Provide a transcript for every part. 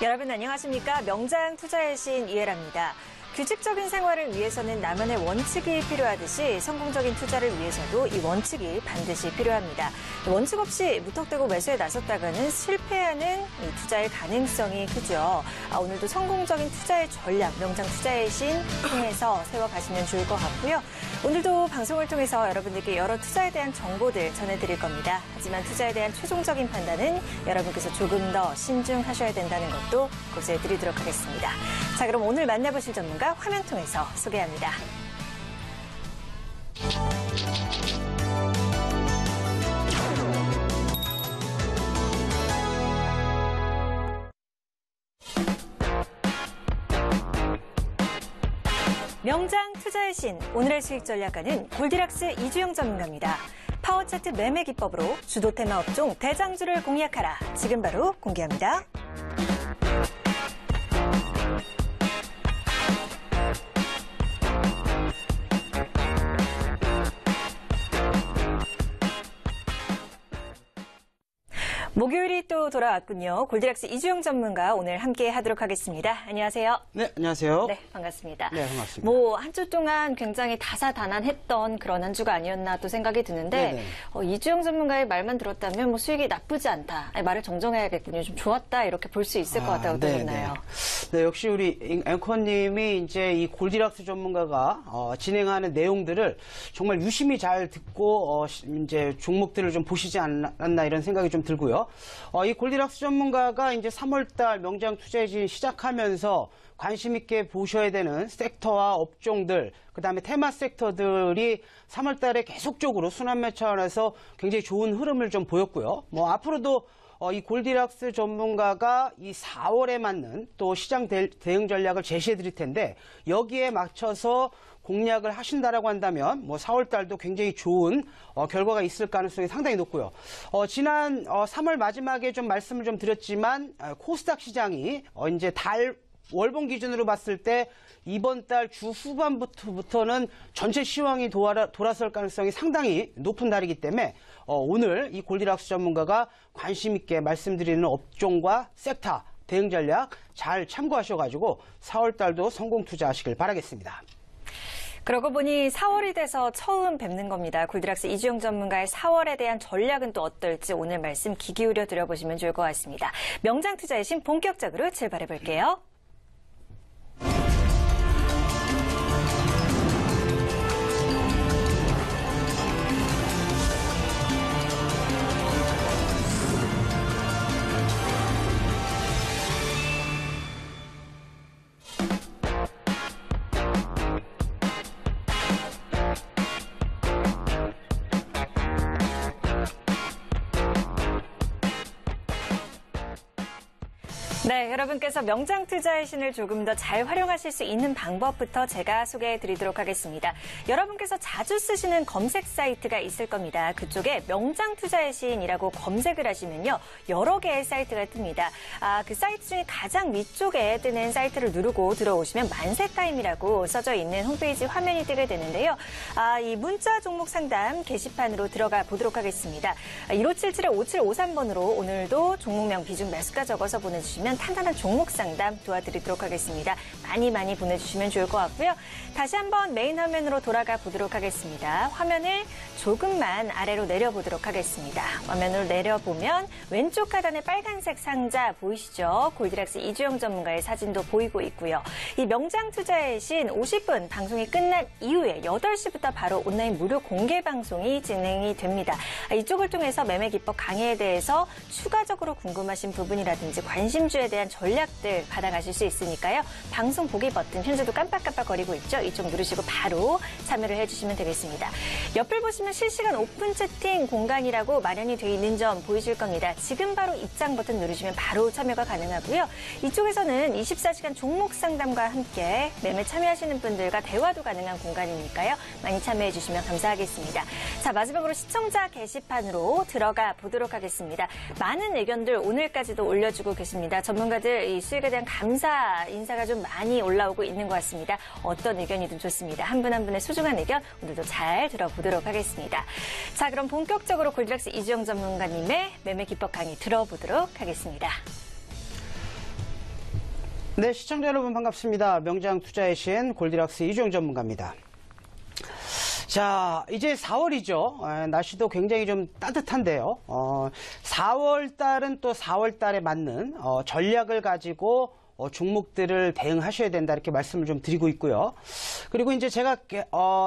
여러분 안녕하십니까? 명장 투자의 신 이혜라입니다. 규칙적인 생활을 위해서는 나만의 원칙이 필요하듯이 성공적인 투자를 위해서도 이 원칙이 반드시 필요합니다. 원칙 없이 무턱대고 매수에 나섰다가는 실패하는 이 투자의 가능성이 크죠. 오늘도 성공적인 투자의 전략, 명장 투자의 신 통해서 세워가시면 좋을 것 같고요. 오늘도 방송을 통해서 여러분들께 여러 투자에 대한 정보들 전해드릴 겁니다. 하지만 투자에 대한 최종적인 판단은 여러분께서 조금 더 신중하셔야 된다는 것도 고소해드리도록 하겠습니다. 자, 그럼 오늘 만나보실 전문가 화면 통해서 소개합니다. 명장 투자의 신, 오늘의 수익 전략가는 골디락스 이주영 전문가입니다. 파워차트 매매 기법으로 주도 테마 업종 대장주를 공략하라. 지금 바로 공개합니다. 목요일이 또 돌아왔군요. 골디락스 이주영 전문가 오늘 함께 하도록 하겠습니다. 안녕하세요. 네, 안녕하세요. 네, 반갑습니다. 네, 반갑습니다. 한 주 동안 굉장히 다사다난했던 그런 한 주가 아니었나 또 생각이 드는데 이주영 전문가의 말만 들었다면 수익이 나쁘지 않다. 말을 정정해야겠군요. 좀 좋았다 이렇게 볼 수 있을 것 같다고 들었나요? 네, 역시 우리 앵커님이 이제 이 골디락스 전문가가 진행하는 내용들을 정말 유심히 잘 듣고 이제 종목들을 좀 보시지 않았나 이런 생각이 좀 들고요. 이 골디락스 전문가가 이제 3월달 명장 투자의 시작하면서 관심 있게 보셔야 되는 섹터와 업종들, 그다음에 테마 섹터들이 3월달에 계속적으로 순환매 차원에서 굉장히 좋은 흐름을 좀 보였고요. 앞으로도 이 골디락스 전문가가 이 4월에 맞는 또 시장 대응 전략을 제시해 드릴 텐데 여기에 맞춰서 공략을 하신다라고 한다면 4월 달도 굉장히 좋은 결과가 있을 가능성이 상당히 높고요. 지난 3월 마지막에 좀 말씀을 좀 드렸지만 코스닥 시장이 이제 월봉 기준으로 봤을 때 이번 달 주 후반부터는 전체 시황이 돌아설 가능성이 상당히 높은 달이기 때문에 오늘 이 골디락스 전문가가 관심 있게 말씀드리는 업종과 섹터 대응 전략 잘 참고하셔가지고 4월 달도 성공 투자하시길 바라겠습니다. 그러고 보니 4월이 돼서 처음 뵙는 겁니다. 골디락스 이주영 전문가의 4월에 대한 전략은 또 어떨지 오늘 말씀 귀 기울여 들어보시면 좋을 것 같습니다. 명장 투자의 신 본격적으로 출발해 볼게요. 네, 여러분께서 명장 투자의 신을 조금 더 잘 활용하실 수 있는 방법부터 제가 소개해 드리도록 하겠습니다. 여러분께서 자주 쓰시는 검색 사이트가 있을 겁니다. 그쪽에 명장 투자의 신이라고 검색을 하시면요. 여러 개의 사이트가 뜹니다. 그 사이트 중에 가장 위쪽에 뜨는 사이트를 누르고 들어오시면 만세타임이라고 써져 있는 홈페이지 화면이 뜨게 되는데요. 이 문자 종목 상담 게시판으로 들어가 보도록 하겠습니다. 1577-5753번으로 오늘도 종목명 비중 매수가 적어서 보내주시면 탄탄한 종목 상담 도와드리도록 하겠습니다. 많이 보내주시면 좋을 것 같고요. 다시 한번 메인 화면으로 돌아가 보도록 하겠습니다. 화면을 조금만 아래로 내려보도록 하겠습니다. 화면을 내려보면 왼쪽 하단에 빨간색 상자 보이시죠? 골디락스 이주영 전문가의 사진도 보이고 있고요. 이 명장 투자의 신 50분 방송이 끝난 이후에 8시부터 바로 온라인 무료 공개 방송이 진행이 됩니다. 이쪽을 통해서 매매 기법 강의에 대해서 추가적으로 궁금하신 부분이라든지 관심주에 대한 전략들 받아가실 수 있으니까요. 방송 보기 버튼 현재도 깜빡깜빡거리고 있죠. 이쪽 누르시고 바로 참여를 해주시면 되겠습니다. 옆을 보시면 실시간 오픈 채팅 공간이라고 마련이 되어 있는 점 보이실 겁니다. 지금 바로 입장 버튼 누르시면 바로 참여가 가능하고요. 이쪽에서는 24시간 종목 상담과 함께 매매 참여하시는 분들과 대화도 가능한 공간이니까요. 많이 참여해 주시면 감사하겠습니다. 자, 마지막으로 시청자 게시판으로 들어가 보도록 하겠습니다. 많은 의견들 오늘까지도 올려주고 계십니다. 전문가들 이 수익에 대한 감사 인사가 좀 많이 올라오고 있는 것 같습니다. 어떤 의견이든 좋습니다. 한 분 한 분의 소중한 의견 오늘도 잘 들어보도록 하겠습니다. 자, 그럼 본격적으로 골디락스 이주영 전문가님의 매매 기법 강의 들어보도록 하겠습니다. 네, 시청자 여러분 반갑습니다. 명장 투자의 신 골디락스 이주영 전문가입니다. 자, 이제 4월이죠. 날씨도 굉장히 좀 따뜻한데요. 4월 달은 또 4월 달에 맞는 전략을 가지고 종목들을 대응하셔야 된다 이렇게 말씀을 좀 드리고 있고요. 그리고 이제 제가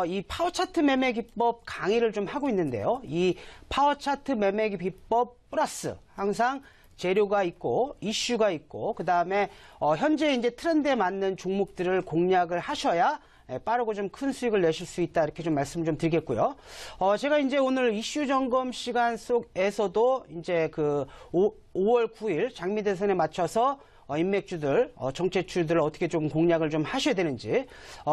이 파워 차트 매매 기법 강의를 좀 하고 있는데요. 이 파워 차트 매매 기법 플러스 항상 재료가 있고 이슈가 있고 그다음에 현재 이제 트렌드에 맞는 종목들을 공략을 하셔야 빠르고 좀 큰 수익을 내실 수 있다 이렇게 좀 말씀 좀 드리겠고요. 제가 이제 오늘 이슈 점검 시간 속에서도 이제 그 5월 9일 장미 대선에 맞춰서 인맥주들, 정체주들을 어떻게 좀 공략을 좀 하셔야 되는지,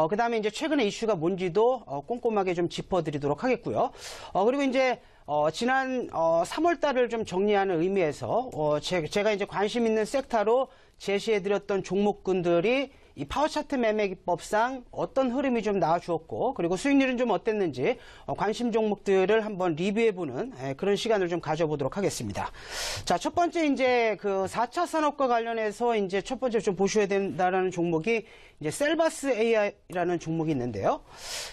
그 다음에 이제 최근에 이슈가 뭔지도 꼼꼼하게 좀 짚어드리도록 하겠고요. 그리고 이제 지난 3월 달을 좀 정리하는 의미에서 제가 이제 관심 있는 섹터로 제시해드렸던 종목군들이 이 파워차트 매매 기법상 어떤 흐름이 좀 나와주었고 그리고 수익률은 좀 어땠는지 관심 종목들을 한번 리뷰해보는 그런 시간을 좀 가져보도록 하겠습니다. 자, 첫 번째 이제 그 4차 산업과 관련해서 이제 첫 번째 좀 보셔야 된다라는 종목이 이제 셀바스 AI라는 종목이 있는데요.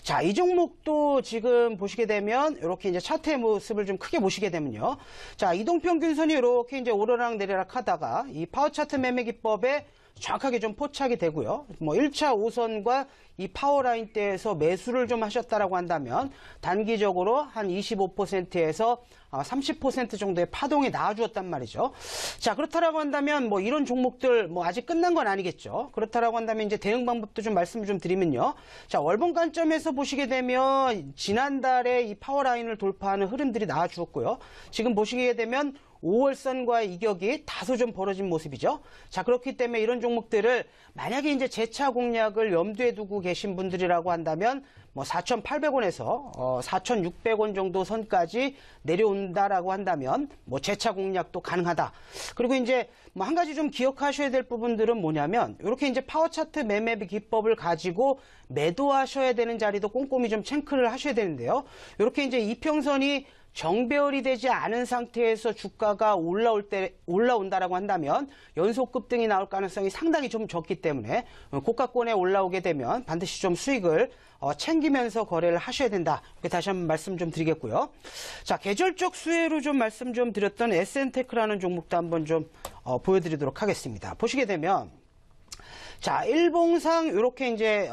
자, 이 종목도 지금 보시게 되면 이렇게 이제 차트의 모습을 좀 크게 보시게 되면요. 자, 이동평균선이 이렇게 이제 오르락 내리락 하다가 이 파워차트 매매 기법에 정확하게 좀 포착이 되고요. 뭐 1차 5선과 이 파워라인대에서 매수를 좀 하셨다라고 한다면 단기적으로 한 25%에서 30% 정도의 파동이 나와주었단 말이죠. 자, 그렇다라고 한다면 뭐 이런 종목들 뭐 아직 끝난 건 아니겠죠. 그렇다라고 한다면 이제 대응 방법도 좀 말씀을 좀 드리면요. 자, 월봉 관점에서 보시게 되면 지난달에 이 파워라인을 돌파하는 흐름들이 나와주었고요. 지금 보시게 되면 5월선과의 이격이 다소 좀 벌어진 모습이죠. 자, 그렇기 때문에 이런 종목들을 만약에 이제 재차 공략을 염두에 두고 계신 분들이라고 한다면 뭐 4,800원에서 4,600원 정도 선까지 내려온다라고 한다면 뭐 재차 공략도 가능하다. 그리고 이제 뭐 한 가지 좀 기억하셔야 될 부분들은 뭐냐면 이렇게 이제 파워 차트 매매 기법을 가지고 매도하셔야 되는 자리도 꼼꼼히 좀 체크를 하셔야 되는데요. 이렇게 이제 이평선이 정배열이 되지 않은 상태에서 주가가 올라온다라고 한다면 연속 급등이 나올 가능성이 상당히 좀 적기 때문에 고가권에 올라오게 되면 반드시 좀 수익을 챙기면서 거래를 하셔야 된다. 이렇게 다시 한번 말씀 좀 드리겠고요. 자, 계절적 수혜로 좀 말씀 좀 드렸던 SN테크라는 종목도 한번 좀 보여드리도록 하겠습니다. 보시게 되면 자, 일봉상 이렇게 이제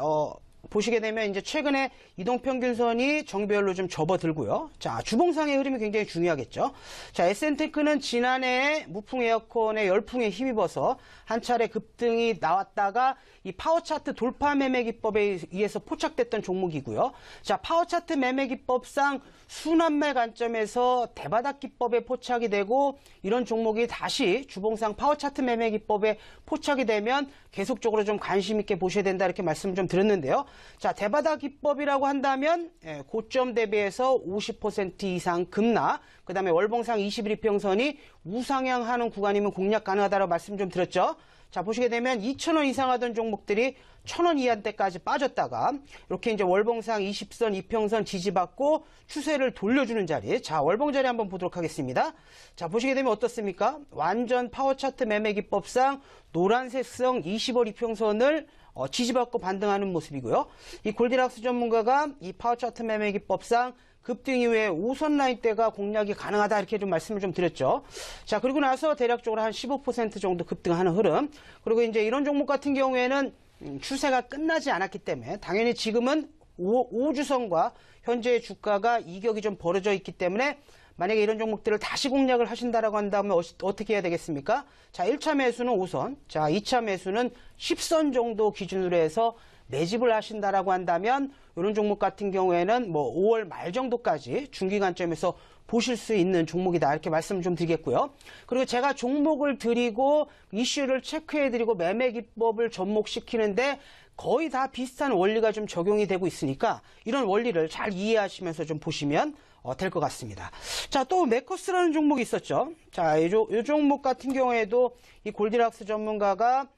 보시게 되면 이제 최근에 이동평균선이 정배열로 좀 접어들고요. 자, 주봉상의 흐름이 굉장히 중요하겠죠. 자, SN테크는 지난해 무풍 에어컨의 열풍에 힘입어서 한 차례 급등이 나왔다가 이 파워차트 돌파 매매 기법에 의해서 포착됐던 종목이고요. 자, 파워차트 매매 기법상 순환매 관점에서 대바닥 기법에 포착이 되고 이런 종목이 다시 주봉상 파워차트 매매 기법에 포착이 되면 계속적으로 좀 관심 있게 보셔야 된다 이렇게 말씀을 좀 드렸는데요. 자, 대바닥 기법이라고 한다면 고점 대비해서 50% 이상 급락, 그 다음에 월봉상 21평선이 우상향하는 구간이면 공략 가능하다고 말씀 좀 드렸죠. 자, 보시게 되면 2,000원 이상 하던 종목들이 1,000원 이하대까지 빠졌다가 이렇게 이제 월봉상 20선, 이평선 지지받고 추세를 돌려주는 자리. 자, 월봉 자리 한번 보도록 하겠습니다. 자, 보시게 되면 어떻습니까? 완전 파워 차트 매매 기법상 노란색성 20월 이평선을 지지받고 반등하는 모습이고요. 이 골디락스 전문가가 이 파워 차트 매매 기법상 급등 이후에 5선 라인대가 공략이 가능하다 이렇게 좀 말씀을 좀 드렸죠. 자, 그리고 나서 대략적으로 한 15% 정도 급등하는 흐름. 그리고 이제 이런 종목 같은 경우에는 추세가 끝나지 않았기 때문에 당연히 지금은 5주선과 현재의 주가가 이격이 좀 벌어져 있기 때문에 만약에 이런 종목들을 다시 공략을 하신다라고 한다면 어떻게 해야 되겠습니까? 자, 1차 매수는 5선, 자, 2차 매수는 10선 정도 기준으로 해서 매집을 하신다라고 한다면 이런 종목 같은 경우에는 뭐 5월 말 정도까지 중기 관점에서 보실 수 있는 종목이다 이렇게 말씀 좀 드리겠고요. 그리고 제가 종목을 드리고 이슈를 체크해드리고 매매 기법을 접목시키는데 거의 다 비슷한 원리가 좀 적용이 되고 있으니까 이런 원리를 잘 이해하시면서 좀 보시면 될 것 같습니다. 자, 또 메커스라는 종목이 있었죠. 자, 이 종목 같은 경우에도 이 골디락스 전문가가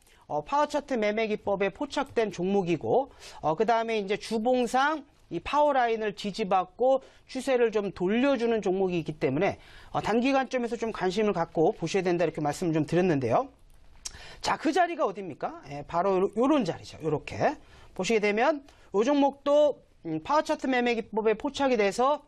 파워 차트 매매 기법에 포착된 종목이고, 그 다음에 이제 주봉상 이 파워라인을 지지받고 추세를 좀 돌려주는 종목이기 때문에 단기 관점에서 좀 관심을 갖고 보셔야 된다 이렇게 말씀을 좀 드렸는데요. 자, 그 자리가 어디입니까? 예, 바로 요런 자리죠. 요렇게 보시게 되면 요 종목도 파워차트 매매 기법에 포착이 돼서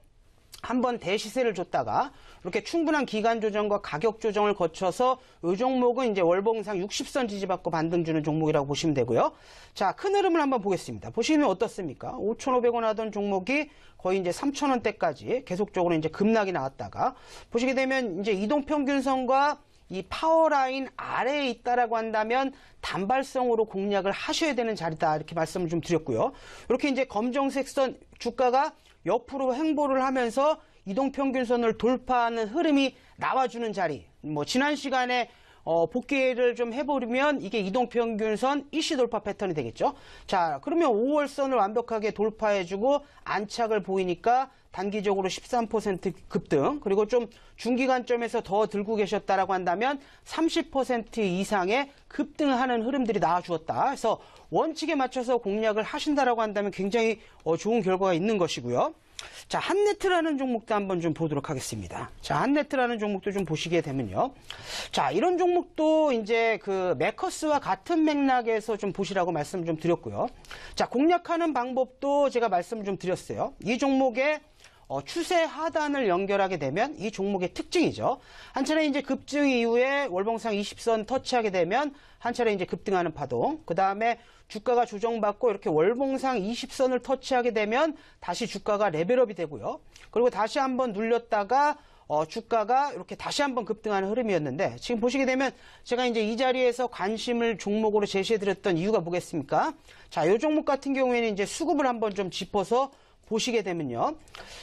한번 대시세를 줬다가 이렇게 충분한 기간 조정과 가격 조정을 거쳐서 이 종목은 이제 월봉상 60선 지지받고 반등 주는 종목이라고 보시면 되고요. 자, 큰 흐름을 한번 보겠습니다. 보시면 어떻습니까? 5,500원 하던 종목이 거의 이제 3,000원대까지 계속적으로 이제 급락이 나왔다가 보시게 되면 이제 이동평균선과 이 파워라인 아래에 있다라고 한다면 단발성으로 공략을 하셔야 되는 자리다 이렇게 말씀을 좀 드렸고요. 이렇게 이제 검정색 선 주가가 옆으로 횡보를 하면서 이동평균선을 돌파하는 흐름이 나와주는 자리. 뭐 지난 시간에 복귀를 좀 해보면 이게 이동평균선 일시 돌파 패턴이 되겠죠. 자, 그러면 5월선을 완벽하게 돌파해주고 안착을 보이니까 단기적으로 13% 급등, 그리고 좀 중기관점에서 더 들고 계셨다라고 한다면 30% 이상의 급등하는 흐름들이 나와주었다. 그래서 원칙에 맞춰서 공략을 하신다라고 한다면 굉장히 좋은 결과가 있는 것이고요. 자, 한네트라는 종목도 한번 좀 보도록 하겠습니다. 자, 한네트라는 종목도 좀 보시게 되면요. 자, 이런 종목도 이제 그 매커스와 같은 맥락에서 좀 보시라고 말씀 좀 드렸고요. 자, 공략하는 방법도 제가 말씀 좀 드렸어요. 이 종목의 추세 하단을 연결하게 되면 이 종목의 특징이죠. 한 차례 이제 급증 이후에 월봉상 20선 터치하게 되면 한 차례 이제 급등하는 파동, 그 다음에 주가가 조정받고 이렇게 월봉상 20선을 터치하게 되면 다시 주가가 레벨업이 되고요. 그리고 다시 한번 눌렸다가 주가가 이렇게 다시 한번 급등하는 흐름이었는데 지금 보시게 되면 제가 이제 이 자리에서 관심을 종목으로 제시해드렸던 이유가 뭐겠습니까? 자, 이 종목 같은 경우에는 이제 수급을 한번 좀 짚어서 보시게 되면요.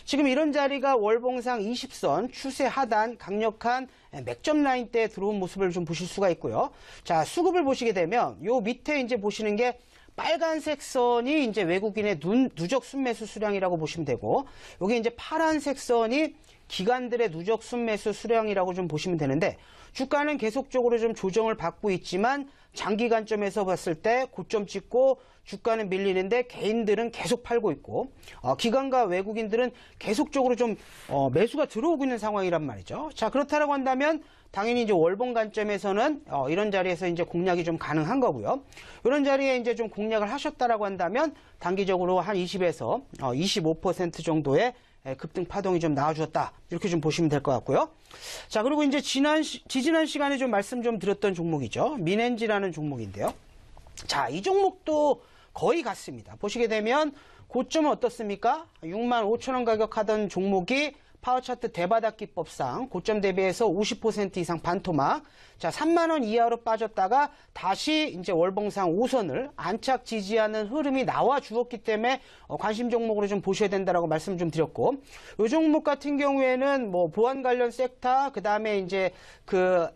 지금 이런 자리가 월봉상 20선 추세 하단 강력한 맥점 라인대에 들어온 모습을 좀 보실 수가 있고요. 자, 수급을 보시게 되면 요 밑에 이제 보시는 게 빨간색 선이 이제 외국인의 누적 순매수 수량이라고 보시면 되고, 여기 이제 파란색 선이 기관들의 누적 순매수 수량이라고 좀 보시면 되는데, 주가는 계속적으로 좀 조정을 받고 있지만 장기 관점에서 봤을 때 고점 찍고 주가는 밀리는데 개인들은 계속 팔고 있고 기관과 외국인들은 계속적으로 좀 매수가 들어오고 있는 상황이란 말이죠. 자, 그렇다라고 한다면 당연히 이제 월봉 관점에서는 이런 자리에서 이제 공략이 좀 가능한 거고요. 이런 자리에 이제 좀 공략을 하셨다라고 한다면 단기적으로 한 20에서 25% 정도의 급등 파동이 좀 나와주었다. 이렇게 좀 보시면 될 것 같고요. 자, 그리고 이제 지지난 시간에 좀 말씀 좀 드렸던 종목이죠. 민엔지라는 종목인데요. 자, 이 종목도 거의 같습니다. 보시게 되면 고점은 어떻습니까? 65,000원 가격 하던 종목이 파워차트 대바닥 기법상 고점 대비해서 50% 이상 반토막. 자, 3만원 이하로 빠졌다가 다시 이제 월봉상 5선을 안착 지지하는 흐름이 나와 주었기 때문에 관심 종목으로 좀 보셔야 된다라고 말씀 좀 드렸고, 이 종목 같은 경우에는 뭐 보안 관련 섹터, 그 다음에 이제 그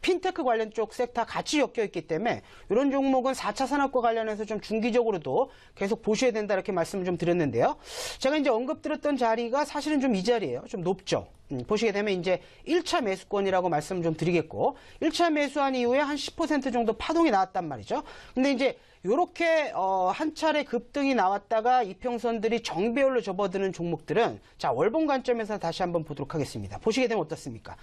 핀테크 관련 쪽 섹터 같이 엮여 있기 때문에 이런 종목은 4차 산업과 관련해서 좀 중기적으로도 계속 보셔야 된다 이렇게 말씀을 좀 드렸는데요. 제가 이제 언급드렸던 자리가 사실은 좀 이 자리예요. 좀 높죠. 보시게 되면 이제 1차 매수권이라고 말씀을 좀 드리겠고, 1차 매수한 이후에 한 10% 정도 파동이 나왔단 말이죠. 근데 이제 요렇게 한 차례 급등이 나왔다가 이평선들이 정배열로 접어드는 종목들은 자, 월봉 관점에서 다시 한번 보도록 하겠습니다. 보시게 되면 어떻습니까?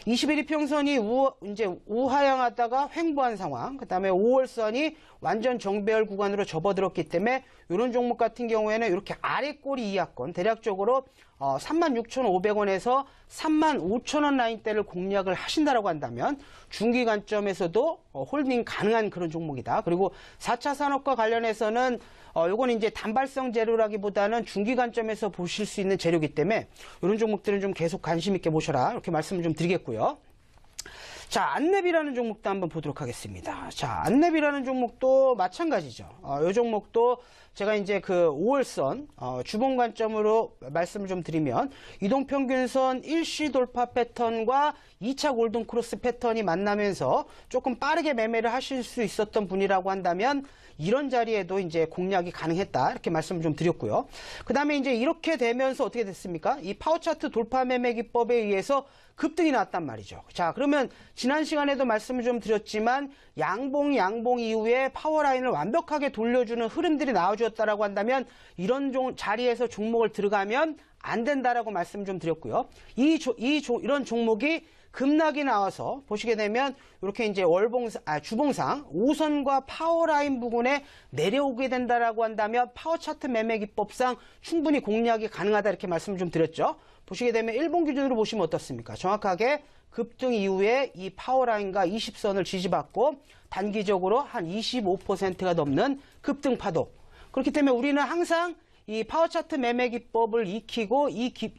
21 이평선이 이제 우하향하다가 횡보한 상황, 그 다음에 5월선이 완전 정배열 구간으로 접어들었기 때문에 이런 종목 같은 경우에는 이렇게 아래 꼬리 이하권 대략적으로 36,500원에서 35,000원 라인대를 공략을 하신다라고 한다면 중기 관점에서도 홀딩 가능한 그런 종목이다. 그리고 4차 산업과 관련해서는 요건 이제 단발성 재료라기보다는 중기 관점에서 보실 수 있는 재료이기 때문에 이런 종목들은 좀 계속 관심 있게 보셔라. 이렇게 말씀을 좀 드리겠고요. 자, 안랩이라는 종목도 한번 보도록 하겠습니다. 자, 안랩이라는 종목도 마찬가지죠. 이 종목도 제가 이제 그 5월선 주봉 관점으로 말씀을 좀 드리면 이동평균선 일시 돌파 패턴과 2차 골든 크로스 패턴이 만나면서 조금 빠르게 매매를 하실 수 있었던 분이라고 한다면 이런 자리에도 이제 공략이 가능했다. 이렇게 말씀을 좀 드렸고요. 그 다음에 이제 이렇게 되면서 어떻게 됐습니까? 이 파워차트 돌파 매매 기법에 의해서 급등이 나왔단 말이죠. 자, 그러면 지난 시간에도 말씀을 좀 드렸지만 양봉 이후에 파워라인을 완벽하게 돌려주는 흐름들이 나와주었다라고 한다면 이런 자리에서 종목을 들어가면 안 된다라고 말씀 좀 드렸고요. 이런 종목이 급락이 나와서 보시게 되면 이렇게 이제 주봉상 5선과 파워라인 부근에 내려오게 된다라고 한다면 파워 차트 매매 기법상 충분히 공략이 가능하다 이렇게 말씀을 좀 드렸죠. 보시게 되면 일본 기준으로 보시면 어떻습니까? 정확하게 급등 이후에 이 파워라인과 20선을 지지받고 단기적으로 한 25%가 넘는 급등 파동. 그렇기 때문에 우리는 항상 이 파워차트 매매 기법을 익히고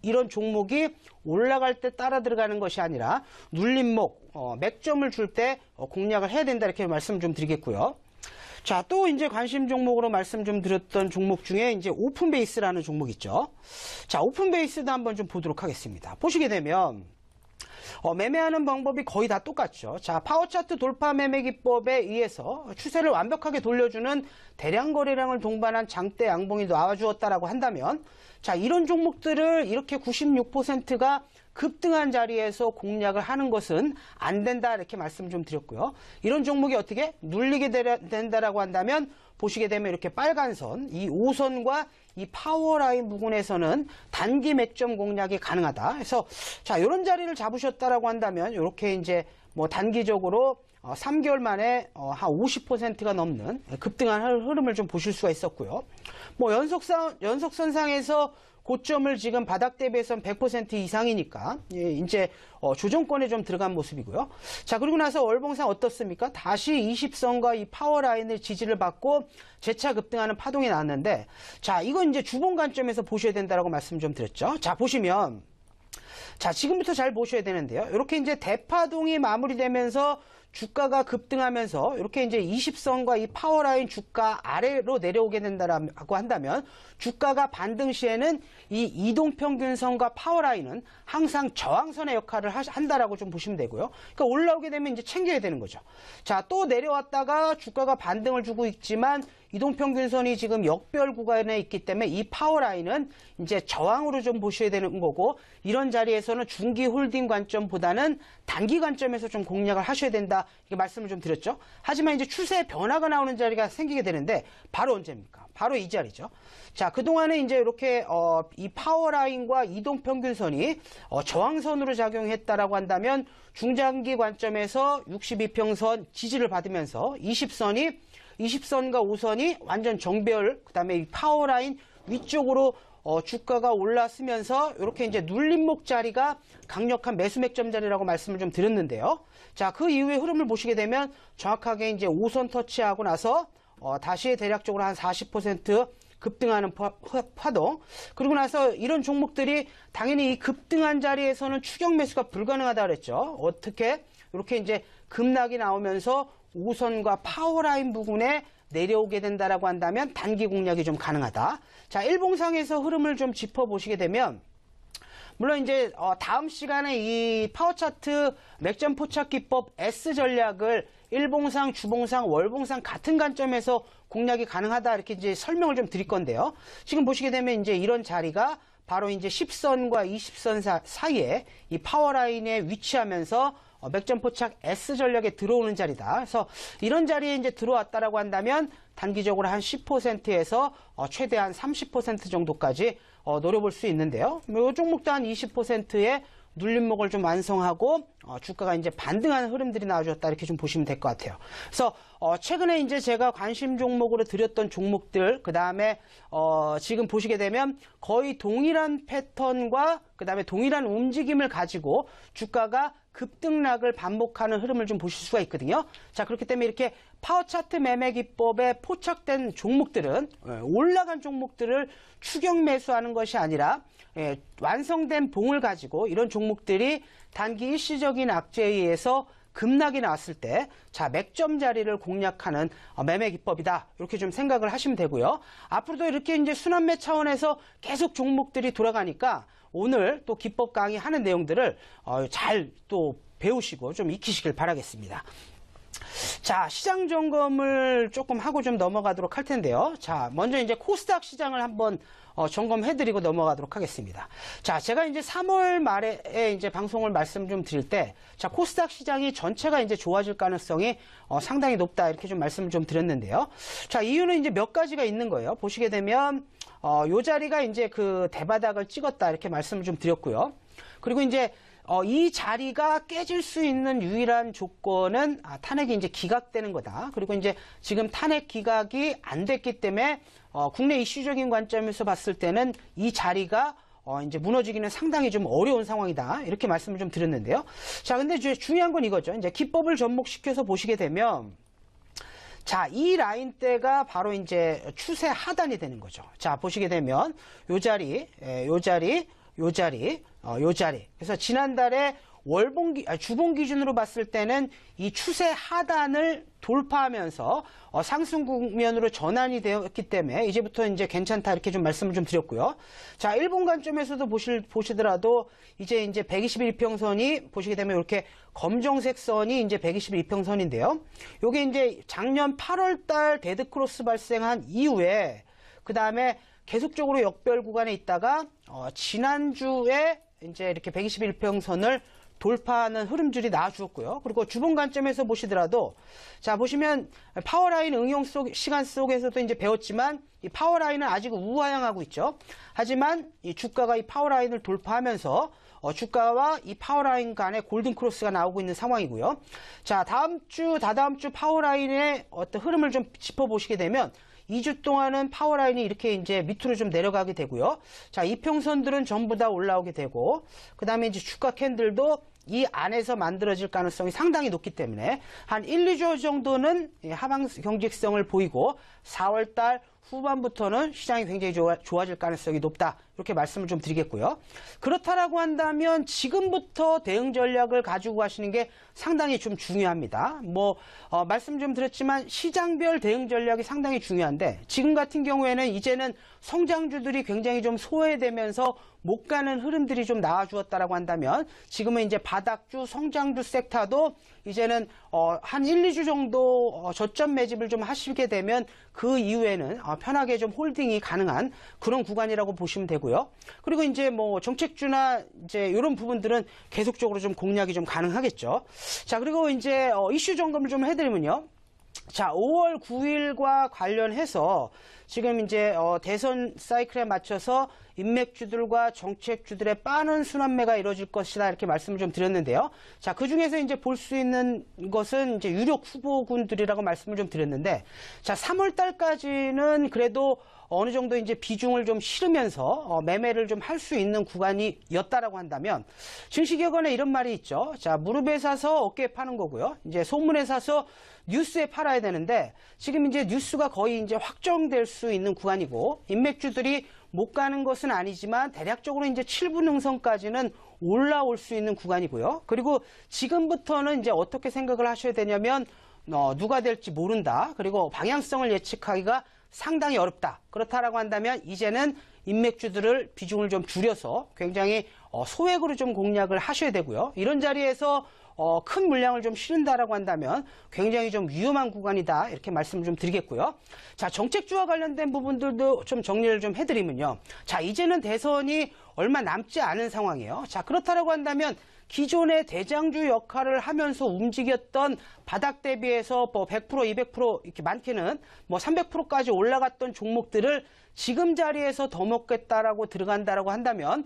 이런 종목이 올라갈 때 따라 들어가는 것이 아니라 눌림목, 맥점을 줄 때 공략을 해야 된다 이렇게 말씀 좀 드리겠고요. 자, 또 이제 관심 종목으로 말씀 좀 드렸던 종목 중에 이제 오픈 베이스라는 종목 있죠. 자, 오픈 베이스도 한번 좀 보도록 하겠습니다. 보시게 되면 매매하는 방법이 거의 다 똑같죠. 자, 파워차트 돌파 매매 기법에 의해서 추세를 완벽하게 돌려주는 대량 거래량을 동반한 장대 양봉이 나와주었다라고 한다면, 자, 이런 종목들을 이렇게 96%가 급등한 자리에서 공략을 하는 것은 안 된다 이렇게 말씀 좀 드렸고요. 이런 종목이 어떻게 눌리게 된다라고 한다면 보시게 되면 이렇게 빨간 선, 이 5선과 이 파워라인 부근에서는 단기 맥점 공략이 가능하다. 그래서 자, 이런 자리를 잡으셨다라고 한다면 이렇게 이제 뭐 단기적으로 3개월 만에 한 50%가 넘는 급등한 흐름을 좀 보실 수가 있었고요. 뭐 연속선상에서 고점을 지금 바닥 대비해서는 100% 이상이니까 이제 조정권에 좀 들어간 모습이고요. 자, 그리고 나서 월봉상 어떻습니까? 다시 20선과 이 파워라인을 지지를 받고 재차 급등하는 파동이 나왔는데, 자, 이건 이제 주봉 관점에서 보셔야 된다라고 말씀 좀 드렸죠. 자, 보시면 자, 지금부터 잘 보셔야 되는데요. 이렇게 이제 대파동이 마무리되면서 주가가 급등하면서 이렇게 이제 20선과 이 파워라인 주가 아래로 내려오게 된다라고 한다면 주가가 반등 시에는 이 이동평균선과 파워라인은 항상 저항선의 역할을 한다라고 좀 보시면 되고요. 그러니까 올라오게 되면 이제 챙겨야 되는 거죠. 자, 또 내려왔다가 주가가 반등을 주고 있지만 이동평균선이 지금 역별 구간에 있기 때문에 이 파워라인은 이제 저항으로 좀 보셔야 되는 거고, 이런 자리에서는 중기 홀딩 관점보다는 단기 관점에서 좀 공략을 하셔야 된다 이렇게 말씀을 좀 드렸죠. 하지만 이제 추세 변화가 나오는 자리가 생기게 되는데 바로 언제입니까? 바로 이 자리죠. 자, 그동안에 이제 이렇게 이 파워라인과 이동평균선이 저항선으로 작용했다라고 한다면 중장기 관점에서 62평선 지지를 받으면서 20선과 5선이 완전 정배열, 그 다음에 이 파워라인 위쪽으로 주가가 올라서면서 이렇게 이제 눌림목 자리가 강력한 매수 맥점 자리라고 말씀을 좀 드렸는데요. 자, 그 이후의 흐름을 보시게 되면 정확하게 이제 5선 터치하고 나서 다시 대략적으로 한 40% 급등하는 파동. 그리고 나서 이런 종목들이 당연히 이 급등한 자리에서는 추격 매수가 불가능하다 그랬죠. 어떻게? 이렇게 이제 급락이 나오면서 5선과 파워라인 부근에 내려오게 된다라고 한다면 단기 공략이 좀 가능하다. 자, 일봉상에서 흐름을 좀 짚어보시게 되면 물론 이제 다음 시간에 이 파워차트 맥점 포착 기법 S 전략을 일봉상, 주봉상, 월봉상 같은 관점에서 공략이 가능하다 이렇게 이제 설명을 좀 드릴 건데요. 지금 보시게 되면 이제 이런 자리가 바로 이제 10선과 20선 사이에 이 파워라인에 위치하면서 맥점 포착 S 전략에 들어오는 자리다. 그래서 이런 자리에 이제 들어왔다라고 한다면 단기적으로 한 10%에서 최대한 30% 정도까지 노려볼 수 있는데요. 이 종목도 한 20%의 눌림목을 좀 완성하고 주가가 이제 반등하는 흐름들이 나와줬다 이렇게 좀 보시면 될 것 같아요. 그래서 최근에 이제 제가 관심 종목으로 드렸던 종목들, 그 다음에 지금 보시게 되면 거의 동일한 패턴과 그 다음에 동일한 움직임을 가지고 주가가 급등락을 반복하는 흐름을 좀 보실 수가 있거든요. 자, 그렇기 때문에 이렇게 파워차트 매매 기법에 포착된 종목들은 올라간 종목들을 추격 매수하는 것이 아니라 완성된 봉을 가지고 이런 종목들이 단기 일시적인 악재에 의해서 급락이 나왔을 때, 자, 맥점 자리를 공략하는 매매 기법이다. 이렇게 좀 생각을 하시면 되고요. 앞으로도 이렇게 이제 순환매 차원에서 계속 종목들이 돌아가니까 오늘 또 기법 강의하는 내용들을 잘 또 배우시고 좀 익히시길 바라겠습니다. 자, 시장 점검을 조금 하고 좀 넘어가도록 할 텐데요. 자, 먼저 이제 코스닥 시장을 한번 점검해드리고 넘어가도록 하겠습니다. 자, 제가 이제 3월 말에 이제 방송을 말씀 좀 드릴 때, 자, 코스닥 시장이 전체가 이제 좋아질 가능성이 상당히 높다 이렇게 좀 말씀을 좀 드렸는데요. 자, 이유는 이제 몇 가지가 있는 거예요. 보시게 되면 요 자리가 이제 그 대바닥을 찍었다 이렇게 말씀을 좀 드렸고요. 그리고 이제 이 자리가 깨질 수 있는 유일한 조건은 탄핵이 이제 기각되는 거다. 그리고 이제 지금 탄핵 기각이 안 됐기 때문에 국내 이슈적인 관점에서 봤을 때는 이 자리가 이제 무너지기는 상당히 좀 어려운 상황이다. 이렇게 말씀을 좀 드렸는데요. 자, 근데 이제 중요한 건 이거죠. 이제 기법을 접목시켜서 보시게 되면 자, 이 라인대가 바로 이제 추세 하단이 되는 거죠. 자, 보시게 되면 요 자리, 요 자리, 요 자리, 요 자리. 그래서 지난달에 주봉 기준으로 봤을 때는 이 추세 하단을 돌파하면서 상승 국면으로 전환이 되었기 때문에 이제부터 이제 괜찮다 이렇게 좀 말씀을 좀 드렸고요. 자, 일본 관점에서도 보시더라도 이제 121평선이 보시게 되면 이렇게 검정색 선이 이제 121평선인데요. 요게 이제 작년 8월 달 데드크로스 발생한 이후에 그 다음에 계속적으로 역별 구간에 있다가 지난주에 이제 이렇게 121평선을 돌파하는 흐름줄이 나와주었고요. 그리고 주봉 관점에서 보시더라도 자, 보시면 파워라인 응용 시간 속에서도 이제 배웠지만 이 파워라인은 아직 우하향하고 있죠. 하지만 이 주가가 이 파워라인을 돌파하면서 주가와 이 파워라인 간의 골든크로스가 나오고 있는 상황이고요. 자, 다다음 주 파워라인의 어떤 흐름을 좀 짚어보시게 되면 2주 동안은 파워라인이 이렇게 이제 밑으로 좀 내려가게 되고요. 자, 이평선들은 전부 다 올라오게 되고, 그 다음에 이제 주가 캔들도 이 안에서 만들어질 가능성이 상당히 높기 때문에 한 1, 2주 정도는 하방 경직성을 보이고 4월달 후반부터는 시장이 굉장히 좋아질 가능성이 높다. 이렇게 말씀을 좀 드리겠고요. 그렇다라고 한다면 지금부터 대응 전략을 가지고 가시는 게 상당히 좀 중요합니다. 말씀 좀 드렸지만 시장별 대응 전략이 상당히 중요한데 지금 같은 경우에는 이제는 성장주들이 굉장히 좀 소외되면서 못 가는 흐름들이 좀 나와주었다라고 한다면 지금은 이제 바닥주, 성장주 섹터도 이제는 한 1, 2주 정도 저점 매집을 좀 하시게 되면 그 이후에는 편하게 좀 홀딩이 가능한 그런 구간이라고 보시면 되고요. 그리고 이제 정책주나 이제 이런 부분들은 계속적으로 좀 공략이 좀 가능하겠죠. 자, 그리고 이제 이슈 점검을 좀 해드리면요. 자, 5월 9일과 관련해서 지금 이제 대선 사이클에 맞춰서 인맥주들과 정책주들의 빠른 순환매가 이루어질 것이다 이렇게 말씀을 좀 드렸는데요. 자, 그 중에서 이제 볼 수 있는 것은 이제 유력 후보군들이라고 말씀을 좀 드렸는데, 자, 3월 달까지는 그래도 어느 정도 이제 비중을 좀 실으면서 매매를 좀 할 수 있는 구간이었다라고 한다면 증시격언에 이런 말이 있죠. 자, 무릎에 사서 어깨에 파는 거고요. 이제 소문에 사서 뉴스에 팔아야 되는데 지금 이제 뉴스가 거의 이제 확정될 수 있는 구간이고 인맥주들이 못 가는 것은 아니지만 대략적으로 이제 7분 능선까지는 올라올 수 있는 구간이고요. 그리고 지금부터는 이제 어떻게 생각을 하셔야 되냐면 누가 될지 모른다. 그리고 방향성을 예측하기가 상당히 어렵다. 그렇다라고 한다면 이제는 인맥주들을 비중을 좀 줄여서 굉장히 소액으로 좀 공략을 하셔야 되고요. 이런 자리에서 큰 물량을 좀 실은다라고 한다면 굉장히 좀 위험한 구간이다. 이렇게 말씀을 좀 드리겠고요. 자, 정책주와 관련된 부분들도 좀 정리를 좀 해드리면요. 자, 이제는 대선이 얼마 남지 않은 상황이에요. 자, 그렇다라고 한다면 기존의 대장주 역할을 하면서 움직였던 바닥 대비해서 100%, 200% 이렇게 많게는 300%까지 올라갔던 종목들을 지금 자리에서 더 먹겠다라고 들어간다라고 한다면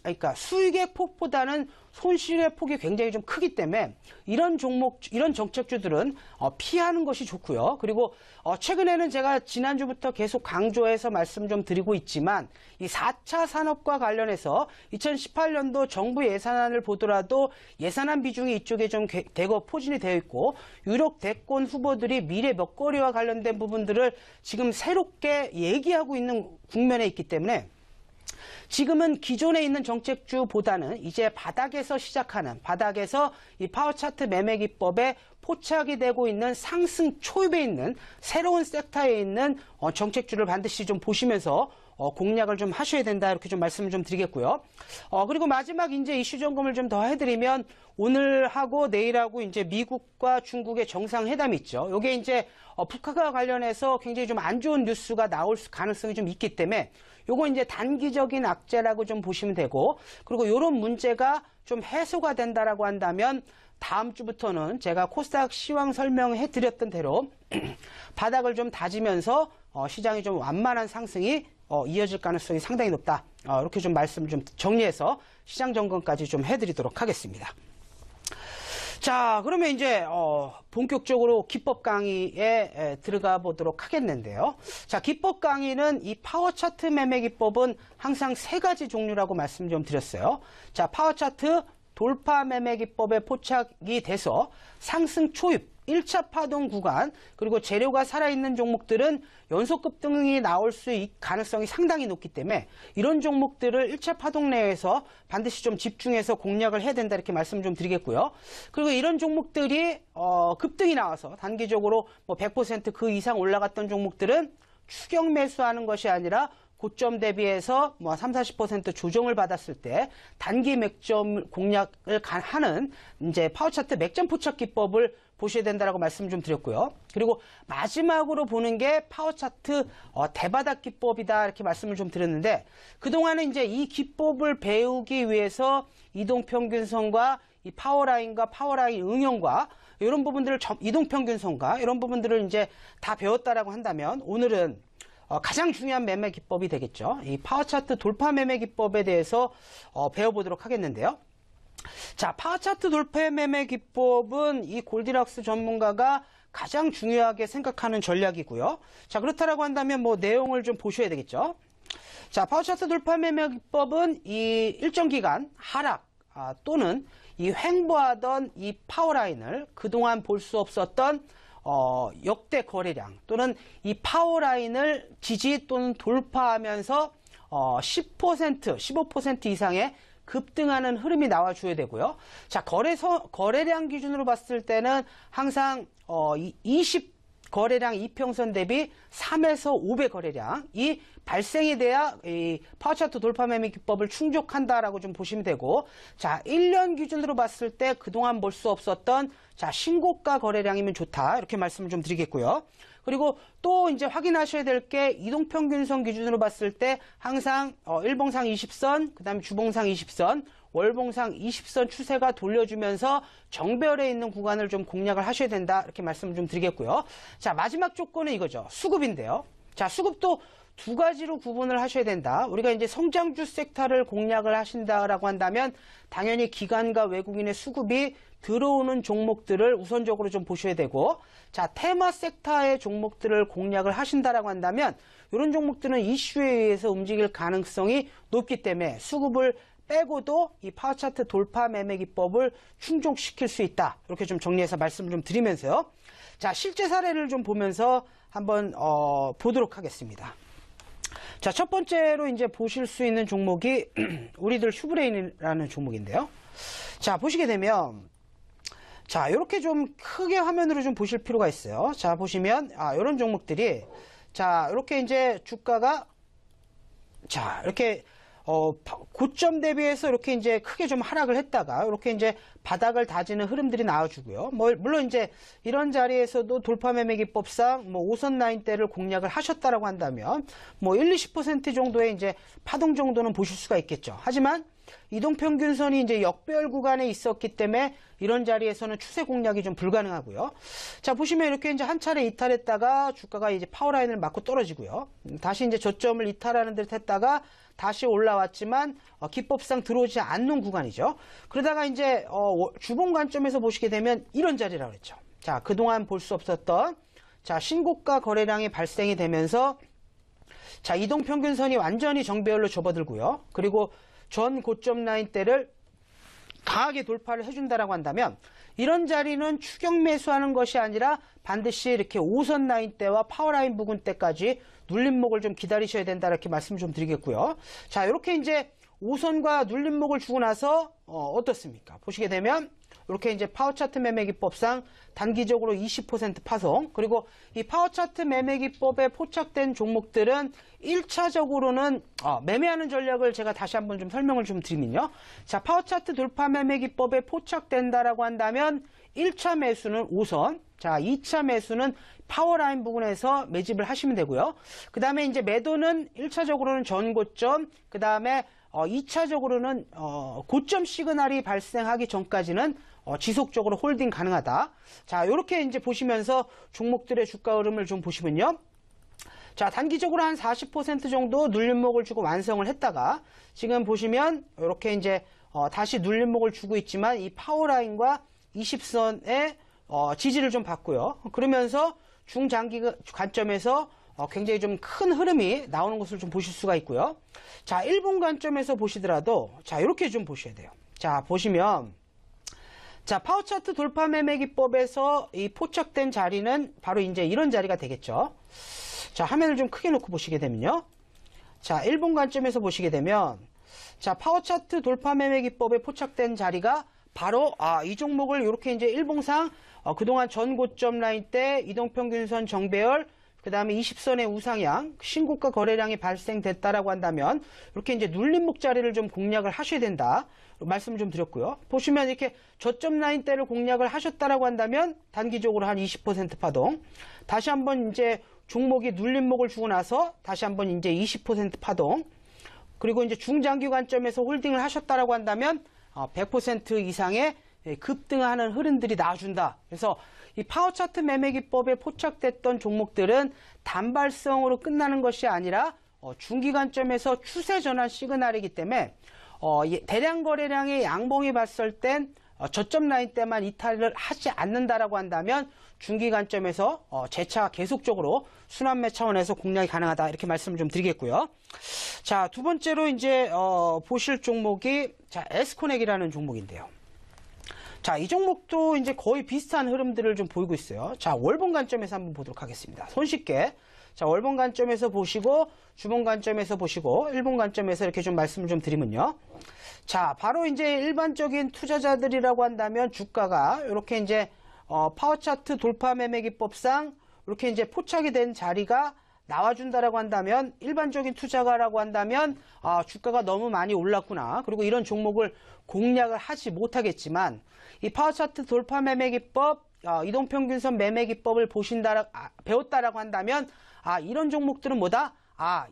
그러니까 수익의 폭보다는 손실의 폭이 굉장히 좀 크기 때문에 이런 정책주들은 피하는 것이 좋고요. 그리고 최근에는 제가 지난주부터 계속 강조해서 말씀 좀 드리고 있지만 이 4차 산업과 관련해서 2018년도 정부 예산안을 보더라도 예산안 비중이 이쪽에 좀 대거 포진이 되어 있고 유력 대권 후보들이 미래 먹거리와 관련된 부분들을 지금 새롭게 얘기하고 있는 국면에 있기 때문에 지금은 기존에 있는 정책주보다는 이제 바닥에서 시작하는 바닥에서 이 파워 차트 매매 기법에 포착이 되고 있는 상승 초입에 있는 새로운 섹터에 있는 정책주를 반드시 좀 보시면서 공략을 좀 하셔야 된다 이렇게 좀 말씀을 좀 드리겠고요. 그리고 마지막 이제 이슈 점검을 좀 더 해드리면 오늘하고 내일하고 이제 미국과 중국의 정상회담이 있죠. 이게 이제 북한과 관련해서 굉장히 좀 안 좋은 뉴스가 나올 가능성이 좀 있기 때문에 요거 이제 단기적인 악재라고 좀 보시면 되고 그리고 이런 문제가 좀 해소가 된다라고 한다면 다음 주부터는 제가 코스닥 시황 설명해 드렸던 대로 바닥을 좀 다지면서 시장이 좀 완만한 상승이 이어질 가능성이 상당히 높다. 이렇게 좀 말씀 좀 정리해서 시장 점검까지 좀 해드리도록 하겠습니다. 자, 그러면 이제 본격적으로 기법 강의에 들어가 보도록 하겠는데요. 자, 기법 강의는 이 파워 차트 매매 기법은 항상 3가지 종류라고 말씀 좀 드렸어요. 자, 파워 차트 돌파 매매 기법에 포착이 돼서 상승 초입 1차 파동 구간, 그리고 재료가 살아있는 종목들은 연속 급등이 나올 수 있을 가능성이 상당히 높기 때문에 이런 종목들을 1차 파동 내에서 반드시 좀 집중해서 공략을 해야 된다, 이렇게 말씀 좀 드리겠고요. 그리고 이런 종목들이 급등이 나와서 단기적으로 뭐 100% 그 이상 올라갔던 종목들은 추격 매수하는 것이 아니라 고점 대비해서 뭐 30-40% 조정을 받았을 때 단기 맥점 공략을 하는 이제 파워 차트 맥점 포착 기법을 보셔야 된다라고 말씀 좀 드렸고요. 그리고 마지막으로 보는 게 파워 차트 대바닥 기법이다, 이렇게 말씀을 좀 드렸는데, 그동안은 이제 이 기법을 배우기 위해서 이동평균선과 이 파워라인과 파워라인 응용과 이런 부분들을 이동평균선과 이런 부분들을 이제 다 배웠다라고 한다면, 오늘은 가장 중요한 매매 기법이 되겠죠. 이 파워 차트 돌파 매매 기법에 대해서 배워보도록 하겠는데요. 자, 파워 차트 돌파 매매 기법은 이 골디락스 전문가가 가장 중요하게 생각하는 전략이고요. 자, 그렇다라고 한다면 뭐 내용을 좀 보셔야 되겠죠. 자, 파워 차트 돌파 매매 기법은 이 일정 기간 하락 또는 이 횡보하던 이 파워라인을 그동안 볼 수 없었던 역대 거래량 또는 이 파워라인을 지지 또는 돌파하면서 10%, 15% 이상의 급등하는 흐름이 나와줘야 되고요. 자, 거래량 기준으로 봤을 때는 항상 20 거래량 이평선 대비 3에서 5배 거래량이 발생이 돼야 이 파워차트 돌파 매매 기법을 충족한다라고 좀 보시면 되고, 자, 1년 기준으로 봤을 때 그동안 볼 수 없었던 자, 신고가 거래량이면 좋다, 이렇게 말씀을 좀 드리겠고요. 그리고 또 이제 확인하셔야 될 게 이동평균선 기준으로 봤을 때 항상 일봉상 20선, 그 다음에 주봉상 20선, 월봉상 20선 추세가 돌려주면서 정배열에 있는 구간을 좀 공략을 하셔야 된다, 이렇게 말씀을 좀 드리겠고요. 자, 마지막 조건은 이거죠. 수급인데요. 자, 수급도 2가지로 구분을 하셔야 된다. 우리가 이제 성장주 섹터를 공략을 하신다라고 한다면 당연히 기관과 외국인의 수급이 들어오는 종목들을 우선적으로 좀 보셔야 되고, 자, 테마 섹터의 종목들을 공략을 하신다라고 한다면 이런 종목들은 이슈에 의해서 움직일 가능성이 높기 때문에 수급을 빼고도 이 파워 차트 돌파 매매 기법을 충족시킬 수 있다, 이렇게 좀 정리해서 말씀을 좀 드리면서요. 자, 실제 사례를 좀 보면서 한번 보도록 하겠습니다. 자, 첫 번째로 이제 보실 수 있는 종목이 우리들 휴브레인이라는 종목인데요. 자, 보시게 되면 자, 이렇게 좀 크게 화면으로 좀 보실 필요가 있어요. 자, 보시면 이런 종목들이 자, 이렇게 이제 주가가 자, 이렇게 고점 대비해서 이렇게 이제 크게 좀 하락을 했다가 이렇게 이제 바닥을 다지는 흐름들이 나와주고요. 물론 이제 이런 자리에서도 돌파 매매 기법상 뭐 5선 라인대를 공략을 하셨다라고 한다면 뭐 1-20% 정도의 이제 파동 정도는 보실 수가 있겠죠. 하지만 이동평균선이 이제 역배열 구간에 있었기 때문에 이런 자리에서는 추세 공략이 좀 불가능하고요. 자, 보시면 이렇게 이제 한 차례 이탈했다가 주가가 이제 파워라인을 맞고 떨어지고요. 다시 이제 저점을 이탈하는 듯 했다가 다시 올라왔지만 기법상 들어오지 않는 구간이죠. 그러다가 이제 주봉 관점에서 보시게 되면 이런 자리라고 했죠. 자, 그동안 볼 수 없었던 자, 신고가 거래량이 발생이 되면서 자, 이동평균선이 완전히 정배열로 접어들고요. 그리고 전 고점 라인대를 강하게 돌파를 해준다라고 한다면 이런 자리는 추격 매수하는 것이 아니라 반드시 이렇게 5선 라인대와 파워라인 부근대까지 눌림목을 좀 기다리셔야 된다, 이렇게 말씀 좀 드리겠고요. 자, 이렇게 이제 5선과 눌림목을 주고 나서 어떻습니까? 보시게 되면 이렇게 이제 파워 차트 매매 기법상 단기적으로 20% 파송, 그리고 이 파워 차트 매매 기법에 포착된 종목들은 1차적으로는 매매하는 전략을 제가 다시 한번 좀 설명을 좀 드리면요. 자, 파워 차트 돌파 매매 기법에 포착된다라고 한다면 1차 매수는 5선, 자, 2차 매수는 파워라인 부분에서 매집을 하시면 되고요. 그 다음에 이제 매도는 1차적으로는 전고점, 그 다음에 2차적으로는 고점 시그널이 발생하기 전까지는 지속적으로 홀딩 가능하다. 자, 이렇게 이제 보시면서 종목들의 주가 흐름을 좀 보시면요. 자, 단기적으로 한 40% 정도 눌림목을 주고 완성을 했다가 지금 보시면 이렇게 이제 다시 눌림목을 주고 있지만 이 파워라인과 20선의 지지를 좀 받고요. 그러면서 중장기 관점에서 굉장히 좀 큰 흐름이 나오는 것을 좀 보실 수가 있고요. 자, 1분 관점에서 보시더라도 자, 이렇게 좀 보셔야 돼요. 자, 보시면 자, 파워 차트 돌파 매매 기법에서 이 포착된 자리는 바로 이제 이런 자리가 되겠죠. 자, 화면을 좀 크게 놓고 보시게 되면요. 자, 1분 관점에서 보시게 되면 자, 파워 차트 돌파 매매 기법에 포착된 자리가 바로 이 종목을 이렇게 이제 일봉상 그동안 전 고점 라인 때 이동평균선 정배열 그 다음에 20선의 우상향, 신고가 거래량이 발생됐다라고 한다면 이렇게 이제 눌림목 자리를 좀 공략을 하셔야 된다. 말씀 좀 드렸고요. 보시면 이렇게 저점 라인대를 공략을 하셨다라고 한다면 단기적으로 한 20% 파동. 다시 한번 이제 종목이 눌림목을 주고 나서 다시 한번 이제 20% 파동. 그리고 이제 중장기 관점에서 홀딩을 하셨다라고 한다면 100% 이상의 급등하는 흐름들이 나와준다. 그래서 이 파워 차트 매매 기법에 포착됐던 종목들은 단발성으로 끝나는 것이 아니라 중기 관점에서 추세 전환 시그널이기 때문에 대량 거래량의 양봉이 봤을 땐 저점 라인 때만 이탈을 하지 않는다라고 한다면 중기 관점에서 재차 계속적으로 순환매 차원에서 공략이 가능하다 이렇게 말씀을 좀 드리겠고요. 자, 두 번째로 이제 보실 종목이 자, 에스코넥이라는 종목인데요. 자, 이 종목도 이제 거의 비슷한 흐름들을 좀 보이고 있어요. 자, 월봉 관점에서 한번 보도록 하겠습니다. 손쉽게. 자, 월봉 관점에서 보시고, 주봉 관점에서 보시고, 일봉 관점에서 이렇게 좀 말씀을 좀 드리면요. 자, 바로 이제 일반적인 투자자들이라고 한다면 주가가 이렇게 이제, 파워 차트 돌파 매매 기법상 이렇게 이제 포착이 된 자리가 나와준다라고 한다면 일반적인 투자가라고 한다면 주가가 너무 많이 올랐구나. 그리고 이런 종목을 공략을 하지 못하겠지만 이 파워 차트 돌파 매매 기법, 이동평균선 매매 기법을 배웠다라고 한다면 이런 종목들은 뭐다?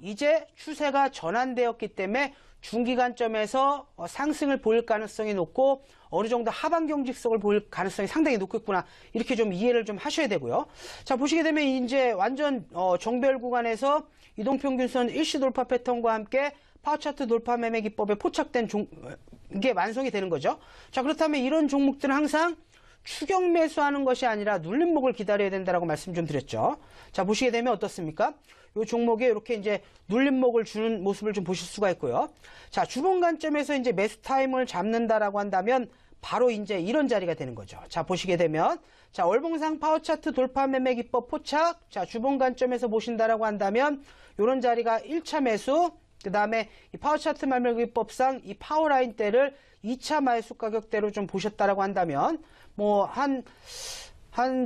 이제 추세가 전환되었기 때문에 중기 관점에서 상승을 보일 가능성이 높고 어느 정도 하방 경직성을 보일 가능성이 상당히 높겠구나. 이렇게 좀 이해를 좀 하셔야 되고요. 자, 보시게 되면 이제 완전 정배열 구간에서 이동평균선 일시 돌파 패턴과 함께 파워 차트 돌파 매매 기법에 포착된 게 완성이 되는 거죠. 자, 그렇다면 이런 종목들은 항상 추격 매수하는 것이 아니라 눌림목을 기다려야 된다라고 말씀 좀 드렸죠. 자, 보시게 되면 어떻습니까? 이 종목에 이렇게 이제 눌림목을 주는 모습을 좀 보실 수가 있고요. 자, 주봉 관점에서 이제 매수 타임을 잡는다라고 한다면 바로 이제 이런 자리가 되는 거죠. 자, 보시게 되면 자, 월봉상 파워 차트 돌파 매매 기법 포착. 자, 주봉 관점에서 보신다라고 한다면 이런 자리가 1차 매수, 그 다음에 이 파워 차트 매매 기법상 이 파워 라인 대를 2차 매수 가격대로 좀 보셨다라고 한다면 뭐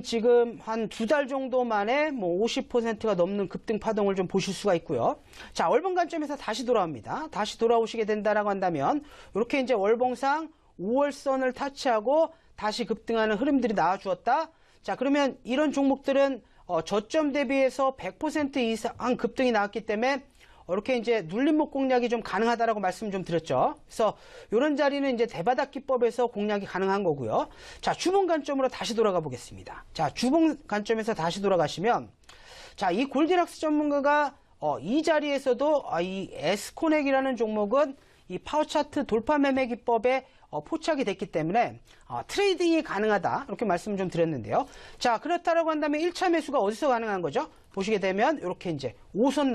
지금 한 2달 정도 만에 뭐 50%가 넘는 급등 파동을 좀 보실 수가 있고요. 자, 월봉 관점에서 다시 돌아옵니다. 다시 돌아오시게 된다라고 한다면 이렇게 이제 월봉상 5월선을 타치하고 다시 급등하는 흐름들이 나와주었다. 자, 그러면 이런 종목들은 저점 대비해서 100% 이상 급등이 나왔기 때문에 이렇게 이제 눌림목 공략이 좀 가능하다라고 말씀 좀 드렸죠. 그래서 이런 자리는 이제 대바닥 기법에서 공략이 가능한 거고요. 자, 주봉 관점으로 다시 돌아가 보겠습니다. 자, 주봉 관점에서 다시 돌아가시면 자, 이 골디락스 전문가가 이 자리에서도 이 에스코넥이라는 종목은 이 파워 차트 돌파 매매 기법에 포착이 됐기 때문에 트레이딩이 가능하다 이렇게 말씀 좀 드렸는데요. 자, 그렇다라고 한다면 1차 매수가 어디서 가능한 거죠? 보시게 되면 이렇게 이제 5선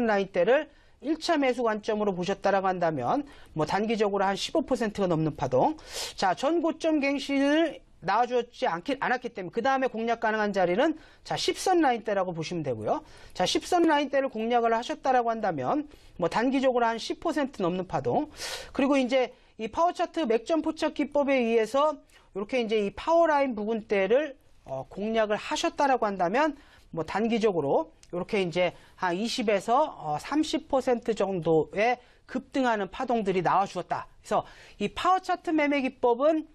라인대를 1차 매수 관점으로 보셨다라고 한다면 뭐 단기적으로 한 15%가 넘는 파동. 자, 전 고점 갱신을 나와주지 않았기 때문에 그 다음에 공략 가능한 자리는 자, 10선 라인대라고 보시면 되고요. 자, 10선 라인대를 공략을 하셨다라고 한다면 뭐 단기적으로 한 10% 넘는 파동. 그리고 이제 이 파워 차트 맥점 포착 기법에 의해서 이렇게 이제 이 파워 라인 부분대를 공략을 하셨다라고 한다면 뭐 단기적으로 이렇게 이제 한 20에서 30% 정도의 급등하는 파동들이 나와 주었다. 그래서 이 파워 차트 매매 기법은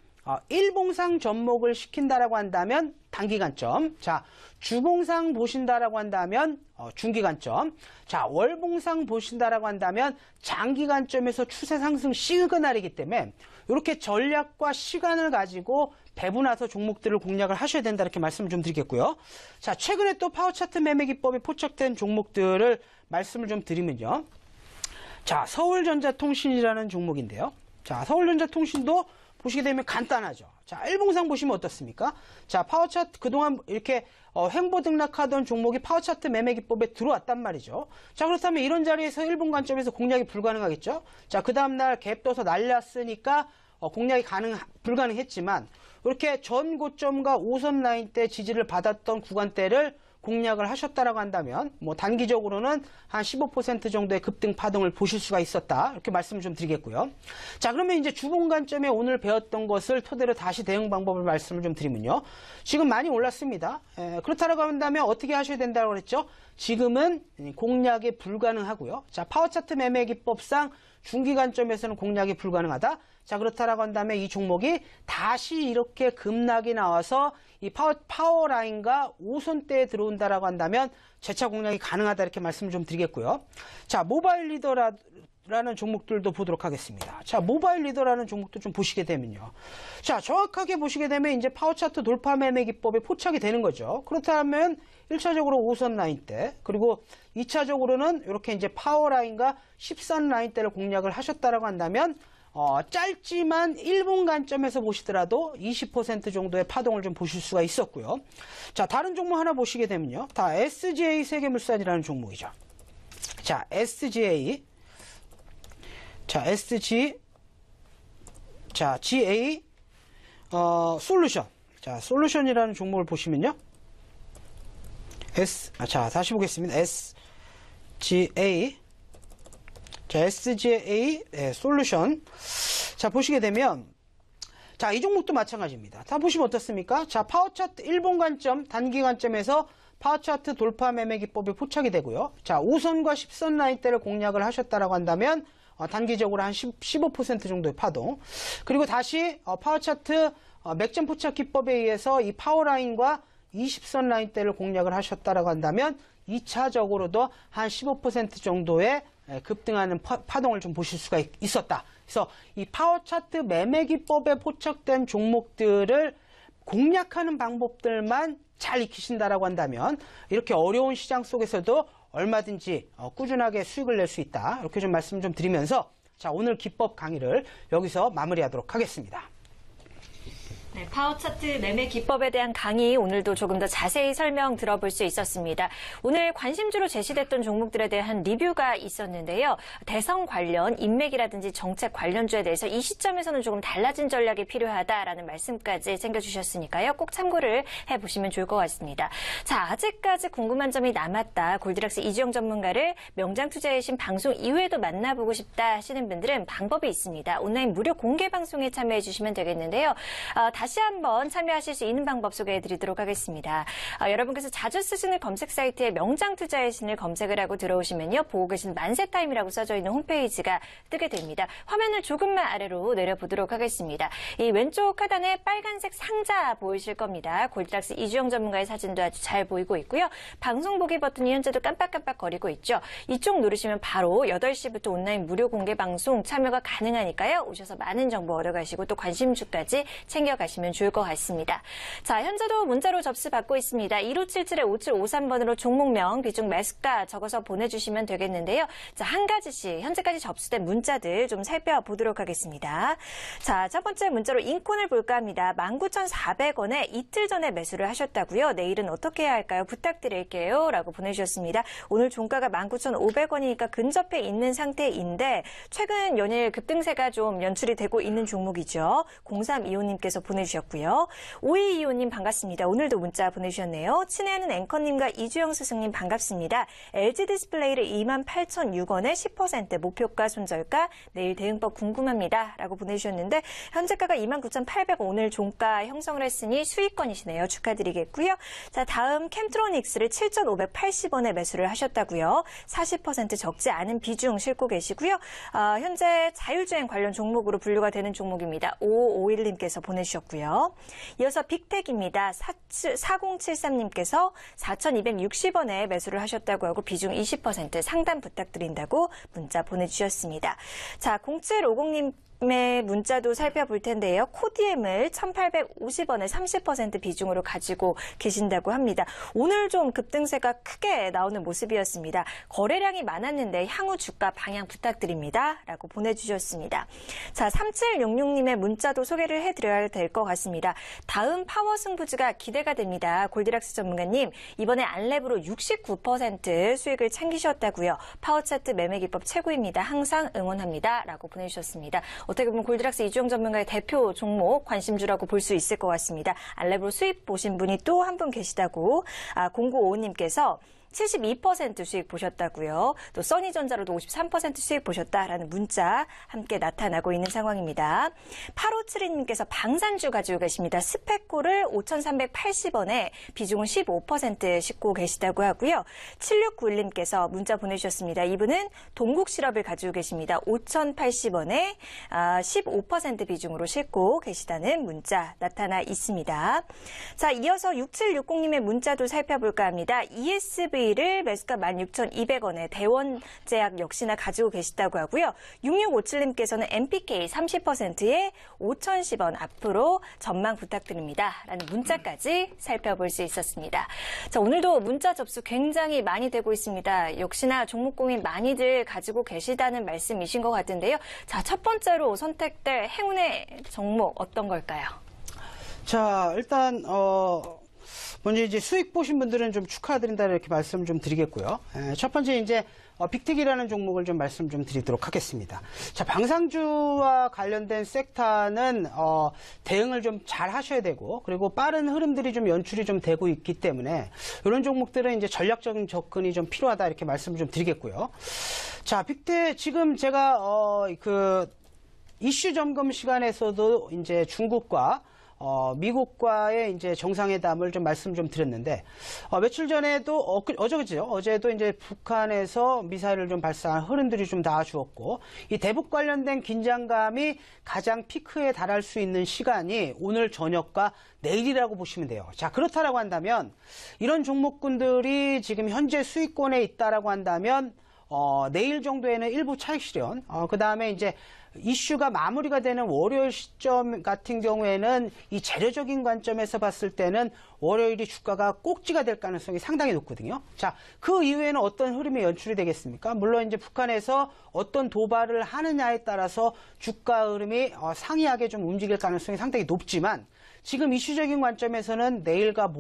일봉상 접목을 시킨다라고 한다면 단기간점, 자 주봉상 보신다라고 한다면 중기간점, 자 월봉상 보신다라고 한다면 장기간점에서 추세 상승 시그널이기 때문에 이렇게 전략과 시간을 가지고 배분해서 종목들을 공략을 하셔야 된다 이렇게 말씀을 좀 드리겠고요. 자 최근에 또 파워차트 매매 기법에 포착된 종목들을 말씀을 좀 드리면요. 자 서울전자통신이라는 종목인데요. 자 서울전자통신도 보시게 되면 간단하죠. 자, 일봉상 보시면 어떻습니까? 자, 파워차트 그동안 이렇게 횡보등락하던 종목이 파워차트 매매 기법에 들어왔단 말이죠. 자, 그렇다면 이런 자리에서 일봉 관점에서 공략이 불가능하겠죠? 자, 그 다음날 갭 떠서 날렸으니까 공략이 불가능했지만 이렇게 전 고점과 5선 라인 때 지지를 받았던 구간대를 공략을 하셨다라고 한다면 뭐 단기적으로는 한 15% 정도의 급등 파동을 보실 수가 있었다 이렇게 말씀을 좀 드리겠고요. 자 그러면 이제 주봉 관점에 오늘 배웠던 것을 토대로 다시 대응 방법을 말씀을 좀 드리면요. 지금 많이 올랐습니다. 그렇다라고 한다면 어떻게 하셔야 된다고 그랬죠? 지금은 공략이 불가능하고요. 자 파워차트 매매 기법상 중기 관점에서는 공략이 불가능하다. 자 그렇다라고 한다면 이 종목이 다시 이렇게 급락이 나와서 이 파워 라인과 5선대에 들어온다라고 한다면 재차 공략이 가능하다 이렇게 말씀을 좀 드리겠고요. 자 모바일 리더라는 종목들도 보도록 하겠습니다. 자 모바일 리더라는 종목도 좀 보시게 되면요. 자 정확하게 보시게 되면 이제 파워차트 돌파 매매 기법에 포착이 되는 거죠. 그렇다면 1차적으로 5선 라인대 그리고 2차적으로는 이렇게 이제 파워 라인과 10선 라인대를 공략을 하셨다라고 한다면 짧지만 1분 관점에서 보시더라도 20% 정도의 파동을 좀 보실 수가 있었고요. 자, 다른 종목 하나 보시게 되면요. 다 SGA 세계물산이라는 종목이죠. 자, SGA. 자, GA, 솔루션. 자, 솔루션이라는 종목을 보시면요. 자, 다시 보겠습니다. SGA. 자, SGA 솔루션. 자, 보시게 되면 자, 이 종목도 마찬가지입니다. 다 보시면 어떻습니까? 자, 파워차트 일봉 관점, 단기 관점에서 파워차트 돌파 매매 기법에 포착이 되고요. 자, 5선과 10선 라인대를 공략을 하셨다라고 한다면 단기적으로 한 15% 정도의 파동. 그리고 다시 파워차트 맥점 포착 기법에 의해서 이 파워라인과 20선 라인대를 공략을 하셨다라고 한다면 2차적으로도 한 15% 정도의 급등하는 파동을 좀 보실 수가 있었다. 그래서 이 파워차트 매매 기법에 포착된 종목들을 공략하는 방법들만 잘 익히신다라고 한다면 이렇게 어려운 시장 속에서도 얼마든지 꾸준하게 수익을 낼 수 있다. 이렇게 좀 말씀 좀 드리면서 자, 오늘 기법 강의를 여기서 마무리하도록 하겠습니다. 네, 파워차트 매매 기법에 대한 강의 오늘도 조금 더 자세히 설명 들어볼 수 있었습니다. 오늘 관심주로 제시됐던 종목들에 대한 리뷰가 있었는데요. 대선 관련 인맥이라든지 정책 관련주에 대해서 이 시점에서는 조금 달라진 전략이 필요하다라는 말씀까지 챙겨주셨으니까요. 꼭 참고를 해보시면 좋을 것 같습니다. 자, 아직까지 궁금한 점이 남았다. 골드락스 이주영 전문가를 명장투자의 신 방송 이후에도 만나보고 싶다 하시는 분들은 방법이 있습니다. 온라인 무료 공개 방송에 참여해 주시면 되겠는데요. 다시 한번 참여하실 수 있는 방법 소개해드리도록 하겠습니다. 여러분께서 자주 쓰시는 검색 사이트에 명장투자의 신을 검색을 하고 들어오시면요. 보고 계신 만세타임이라고 써져 있는 홈페이지가 뜨게 됩니다. 화면을 조금만 아래로 내려보도록 하겠습니다. 이 왼쪽 하단에 빨간색 상자 보이실 겁니다. 골드락스 이주영 전문가의 사진도 아주 잘 보이고 있고요. 방송 보기 버튼이 현재도 깜빡깜빡 거리고 있죠. 이쪽 누르시면 바로 8시부터 온라인 무료 공개 방송 참여가 가능하니까요. 오셔서 많은 정보 얻어가시고 또 관심주까지 챙겨가시면 좋을 것 같습니다. 자, 현재도 문자로 접수 받고 있습니다. 1577-5753번으로 종목명, 비중 매수가 적어서 보내주시면 되겠는데요. 자, 한 가지씩 현재까지 접수된 문자들 좀 살펴보도록 하겠습니다. 자, 첫 번째 문자로 인권을 볼까 합니다. 19,400원에 이틀 전에 매수를 하셨다고요. 내일은 어떻게 해야 할까요? 부탁드릴게요. 라고 보내주셨습니다. 오늘 종가가 19,500원이니까 근접해 있는 상태인데 최근 연일 급등세가 좀 연출이 되고 있는 종목이죠. 0325님께서 보내주셨습니다. 보내주셨고요. 5225님 반갑습니다. 오늘도 문자 보내주셨네요. 친애하는 앵커님과 이주영 스승님 반갑습니다. LG 디스플레이를 28,006원에 10% 목표가 손절가 내일 대응법 궁금합니다. 라고 보내주셨는데 현재가가 29,800원 오늘 종가 형성을 했으니 수익권이시네요. 축하드리겠고요. 자, 다음 캠트로닉스를 7,580원에 매수를 하셨다고요. 40% 적지 않은 비중 싣고 계시고요. 현재 자율주행 관련 종목으로 분류가 되는 종목입니다. 5551님께서 보내주셨고요. 이어서 빅텍입니다. 4073님께서 4,260원에 매수를 하셨다고 하고 비중 20% 상담 부탁드린다고 문자 보내주셨습니다. 자, 0750님 문자도 살펴볼 텐데요. 코디엠을 1,850원에 30% 비중으로 가지고 계신다고 합니다. 오늘 좀 급등세가 크게 나오는 모습이었습니다. 거래량이 많았는데 향후 주가 방향 부탁드립니다. 라고 보내주셨습니다. 자, 3766님의 문자도 소개를 해드려야 될 것 같습니다. 다음 파워 승부주가 기대가 됩니다. 골디락스 전문가님, 이번에 안랩으로 69% 수익을 챙기셨다고요. 파워차트 매매 기법 최고입니다. 항상 응원합니다. 라고 보내주셨습니다. 어떻게 보면 골드락스 이주영 전문가의 대표 종목 관심주라고 볼 수 있을 것 같습니다. 안랩으로 수익 보신 분이 또 한 분 계시다고 0955님께서 72% 수익 보셨다고요. 또 써니전자로도 53% 수익 보셨다라는 문자 함께 나타나고 있는 상황입니다. 8572님께서 방산주 가지고 계십니다. 스펙코를 5,380원에 비중은 15% 싣고 계시다고 하고요. 7691님께서 문자 보내주셨습니다. 이분은 동국실업을 가지고 계십니다. 5,080원에 15% 비중으로 싣고 계시다는 문자 나타나 있습니다. 자, 이어서 6760님의 문자도 살펴볼까 합니다. ESV 를 매수가 16,200원에 대원제약 역시나 가지고 계시다고 하고요. 6657님께서는 MPK 30%에 5,010원 앞으로 전망 부탁드립니다. 라는 문자까지 살펴볼 수 있었습니다. 자, 오늘도 문자 접수 굉장히 많이 되고 있습니다. 역시나 종목 고민 많이들 가지고 계시다는 말씀이신 것 같은데요. 자, 첫 번째로 선택될 행운의 종목 어떤 걸까요? 자, 일단 먼저 이제 수익 보신 분들은 좀 축하드린다 이렇게 말씀 좀 드리겠고요. 첫 번째 이제 빅텍이라는 종목을 좀 말씀 좀 드리도록 하겠습니다. 자, 방산주와 관련된 섹터는 대응을 좀 잘 하셔야 되고, 그리고 빠른 흐름들이 좀 연출이 좀 되고 있기 때문에 이런 종목들은 이제 전략적인 접근이 좀 필요하다 이렇게 말씀 좀 드리겠고요. 자, 빅텍 지금 제가 이슈 점검 시간에서도 이제 중국과 미국과의 이제 정상회담을 좀 말씀 좀 드렸는데, 며칠 전에도, 어제도 이제 북한에서 미사일을 좀 발사한 흐름들이 좀 나와주었고, 이 대북 관련된 긴장감이 가장 피크에 달할 수 있는 시간이 오늘 저녁과 내일이라고 보시면 돼요. 자, 그렇다라고 한다면, 이런 종목군들이 지금 현재 수익권에 있다라고 한다면, 내일 정도에는 일부 차익 실현, 그 다음에 이제 이슈가 마무리가 되는 월요일 시점 같은 경우에는 이 재료적인 관점에서 봤을 때는 월요일이 주가가 꼭지가 될 가능성이 상당히 높거든요. 자, 그 이후에는 어떤 흐름이 연출이 되겠습니까? 물론 이제 북한에서 어떤 도발을 하느냐에 따라서 주가 흐름이 상이하게 좀 움직일 가능성이 상당히 높지만, 지금 이슈적인 관점에서는 내일과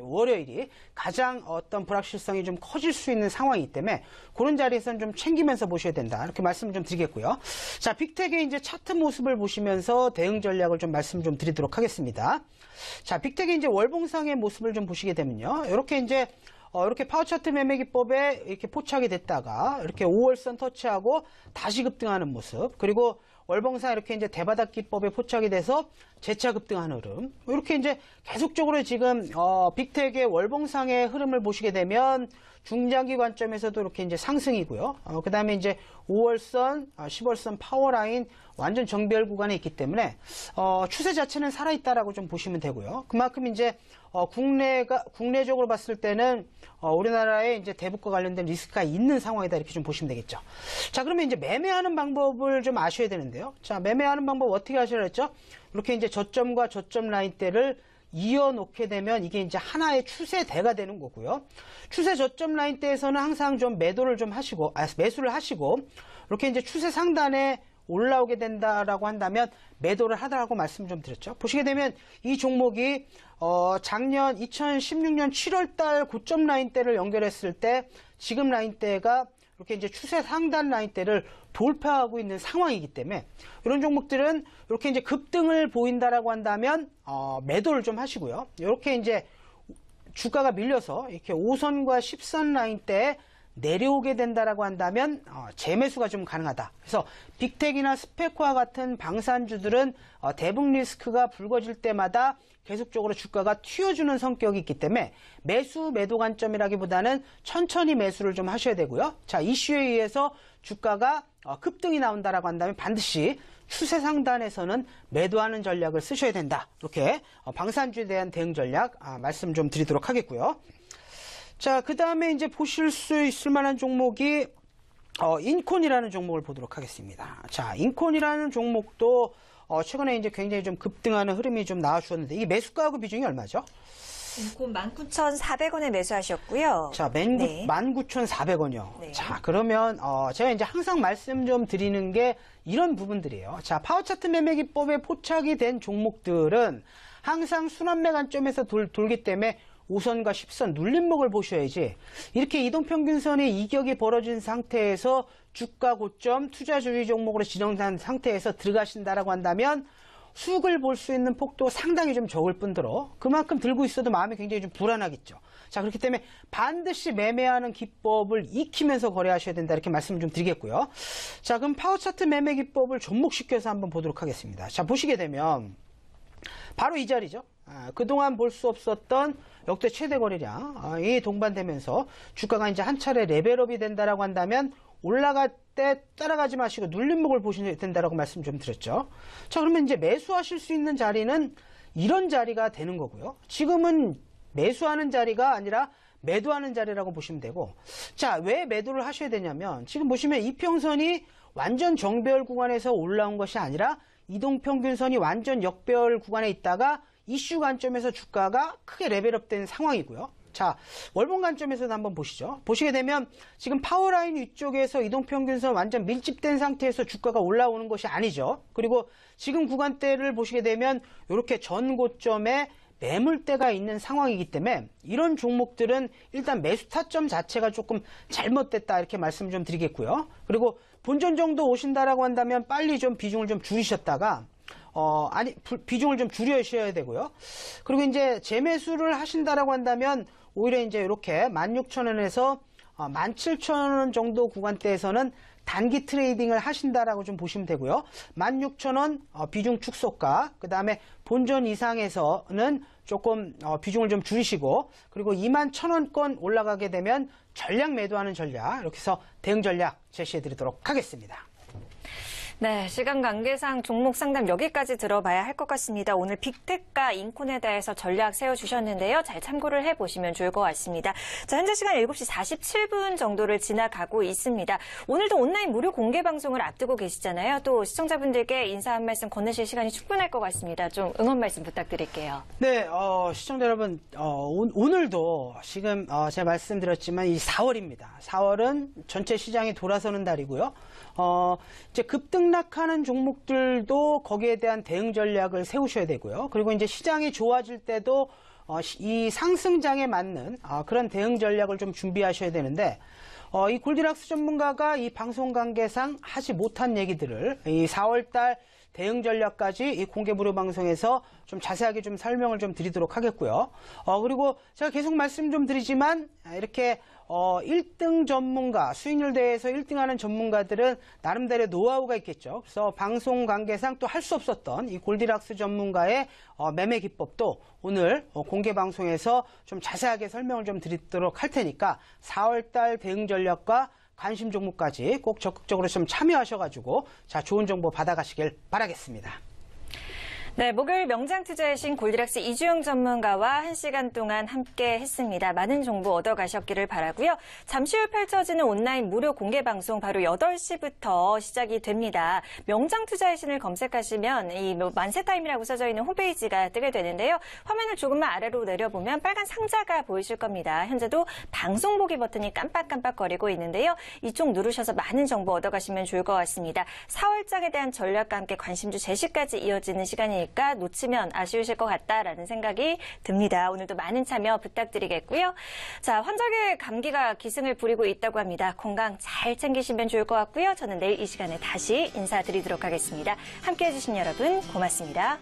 월요일이 가장 어떤 불확실성이 좀 커질 수 있는 상황이기 때문에 그런 자리에서는 좀 챙기면서 보셔야 된다. 이렇게 말씀 좀 드리겠고요. 자, 빅텍의 이제 차트 모습을 보시면서 대응 전략을 좀 말씀 좀 드리도록 하겠습니다. 자, 빅텍의 이제 월봉상의 모습을 좀 보시게 되면요. 이렇게 파워차트 매매 기법에 이렇게 포착이 됐다가 이렇게 5월선 터치하고 다시 급등하는 모습, 그리고 월봉상 이렇게 이제 대바닥 기법에 포착이 돼서 재차 급등하는 흐름, 이렇게 이제 계속적으로 지금 빅텍의 월봉상의 흐름을 보시게 되면 중장기 관점에서도 이렇게 이제 상승이고요. 그 다음에 이제 5월선, 10월선 파워라인 완전 정배열 구간에 있기 때문에 추세 자체는 살아있다라고 좀 보시면 되고요. 그만큼 이제 국내적으로 봤을 때는 우리나라에 이제 대북과 관련된 리스크가 있는 상황이다 이렇게 좀 보시면 되겠죠. 자, 그러면 이제 매매하는 방법을 좀 아셔야 되는데요. 자, 매매하는 방법 어떻게 하시라 했죠? 이렇게 이제 저점과 저점 라인대를 이어놓게 되면 이게 이제 하나의 추세대가 되는 거고요. 추세 저점 라인대에서는 항상 좀 매수를 하시고, 이렇게 이제 추세 상단에 올라오게 된다라고 한다면 매도를 하더라고 말씀 좀 드렸죠. 보시게 되면 이 종목이 작년 2016년 7월달 고점 라인대를 연결했을 때 지금 라인대가 이렇게 이제 추세 상단 라인대를 돌파하고 있는 상황이기 때문에 이런 종목들은 이렇게 이제 급등을 보인다라고 한다면 매도를 좀 하시고요. 이렇게 이제 주가가 밀려서 이렇게 5선과 10선 라인대에 내려오게 된다라고 한다면 재매수가 좀 가능하다. 그래서 빅텍이나 스펙과 같은 방산주들은 대북 리스크가 불거질 때마다 계속적으로 주가가 튀어주는 성격이 있기 때문에 매도 관점이라기보다는 천천히 매수를 좀 하셔야 되고요. 자, 이슈에 의해서 주가가 급등이 나온다라고 한다면 반드시 추세 상단에서는 매도하는 전략을 쓰셔야 된다. 이렇게 방산주에 대한 대응 전략 말씀 좀 드리도록 하겠고요. 자, 그 다음에 이제 보실 수 있을 만한 종목이 인콘이라는 종목을 보도록 하겠습니다. 자, 인콘이라는 종목도 최근에 이제 굉장히 좀 급등하는 흐름이 좀 나와주었는데 이 매수가하고 비중이 얼마죠? 인콘 19,400원에 매수하셨고요. 자, 19,400원이요. 네. 자, 그러면 제가 이제 항상 말씀 좀 드리는 게 이런 부분들이에요. 자, 파워차트 매매 기법에 포착이 된 종목들은 항상 순환매 관점에서 돌기 때문에 5선과 10선 눌림목을 보셔야지 이렇게 이동평균선의 이격이 벌어진 상태에서 주가 고점 투자주의 종목으로 진행된 상태에서 들어가신다라고 한다면 수익을 볼 수 있는 폭도 상당히 좀 적을 뿐더러 그만큼 들고 있어도 마음이 굉장히 좀 불안하겠죠. 자, 그렇기 때문에 반드시 매매하는 기법을 익히면서 거래하셔야 된다 이렇게 말씀을 좀 드리겠고요. 자, 그럼 파워차트 매매 기법을 접목시켜서 한번 보도록 하겠습니다. 자, 보시게 되면 바로 이 자리죠. 그동안 볼 수 없었던 역대 최대 거래량 이 동반되면서 주가가 이제 한 차례 레벨업이 된다라고 한다면 올라갈 때 따라가지 마시고 눌림목을 보셔야 된다라고 말씀 좀 드렸죠. 자, 그러면 이제 매수하실 수 있는 자리는 이런 자리가 되는 거고요. 지금은 매수하는 자리가 아니라 매도하는 자리라고 보시면 되고, 자, 왜 매도를 하셔야 되냐면 지금 보시면 이평선이 완전 정배열 구간에서 올라온 것이 아니라 이동평균선이 완전 역배열 구간에 있다가 이슈 관점에서 주가가 크게 레벨업된 상황이고요. 자, 월봉 관점에서도 한번 보시죠. 보시게 되면 지금 파워라인 위쪽에서 이동평균선 완전 밀집된 상태에서 주가가 올라오는 것이 아니죠. 그리고 지금 구간대를 보시게 되면 이렇게 전 고점에 매물대가 있는 상황이기 때문에 이런 종목들은 일단 매수 타점 자체가 조금 잘못됐다 이렇게 말씀 좀 드리겠고요. 그리고 본전 정도 오신다라고 한다면 빨리 좀 비중을 좀 줄이셨다가 비중을 좀 줄여셔야 되고요. 그리고 이제 재매수를 하신다라고 한다면 오히려 이제 이렇게 16,000원에서 17,000원 정도 구간대에서는 단기 트레이딩을 하신다라고 좀 보시면 되고요. 16,000원 비중 축소가, 그 다음에 본전 이상에서는 조금 비중을 좀 줄이시고, 그리고 21,000원권 올라가게 되면 전략 매도하는 전략, 이렇게 해서 대응 전략 제시해 드리도록 하겠습니다. 네, 시간 관계상 종목 상담 여기까지 들어봐야 할 것 같습니다. 오늘 빅텍과 인콘에 대해서 전략 세워주셨는데요. 잘 참고를 해보시면 좋을 것 같습니다. 자, 현재 시간 7시 47분 정도를 지나가고 있습니다. 오늘도 온라인 무료 공개 방송을 앞두고 계시잖아요. 또 시청자분들께 인사 한 말씀 건네실 시간이 충분할 것 같습니다. 좀 응원 말씀 부탁드릴게요. 네, 시청자 여러분, 오늘도 지금 제가 말씀드렸지만 이 4월입니다. 4월은 전체 시장이 돌아서는 달이고요. 이제 급등락하는 종목들도 거기에 대한 대응 전략을 세우셔야 되고요. 그리고 이제 시장이 좋아질 때도 이 상승장에 맞는 그런 대응 전략을 좀 준비하셔야 되는데, 이 골디락스 전문가가 이 방송 관계상 하지 못한 얘기들을 이 4월달 대응 전략까지 이 공개 무료 방송에서 좀 자세하게 좀 설명을 좀 드리도록 하겠고요. 그리고 제가 계속 말씀 좀 드리지만 이렇게 1등 전문가, 수익률 대회에서 1등하는 전문가들은 나름대로 노하우가 있겠죠. 그래서 방송 관계상 또 할 수 없었던 이 골디락스 전문가의 매매 기법도 오늘 공개 방송에서 좀 자세하게 설명을 좀 드리도록 할 테니까 4월달 대응 전략과 관심 종목까지 꼭 적극적으로 좀 참여하셔가지고 자, 좋은 정보 받아가시길 바라겠습니다. 네, 목요일 명장 투자의 신 골디락스 이주영 전문가와 1시간 동안 함께 했습니다. 많은 정보 얻어가셨기를 바라고요. 잠시 후 펼쳐지는 온라인 무료 공개 방송 바로 8시부터 시작이 됩니다. 명장 투자의 신을 검색하시면 이 만세 타임이라고 써져 있는 홈페이지가 뜨게 되는데요. 화면을 조금만 아래로 내려보면 빨간 상자가 보이실 겁니다. 현재도 방송 보기 버튼이 깜빡깜빡거리고 있는데요. 이쪽 누르셔서 많은 정보 얻어가시면 좋을 것 같습니다. 4월장에 대한 전략과 함께 관심주 제시까지 이어지는 시간이니까 보니까 놓치면 아쉬우실 것 같다라는 생각이 듭니다. 오늘도 많은 참여 부탁드리겠고요. 자, 환절기 감기가 기승을 부리고 있다고 합니다. 건강 잘 챙기시면 좋을 것 같고요. 저는 내일 이 시간에 다시 인사드리도록 하겠습니다. 함께해 주신 여러분 고맙습니다.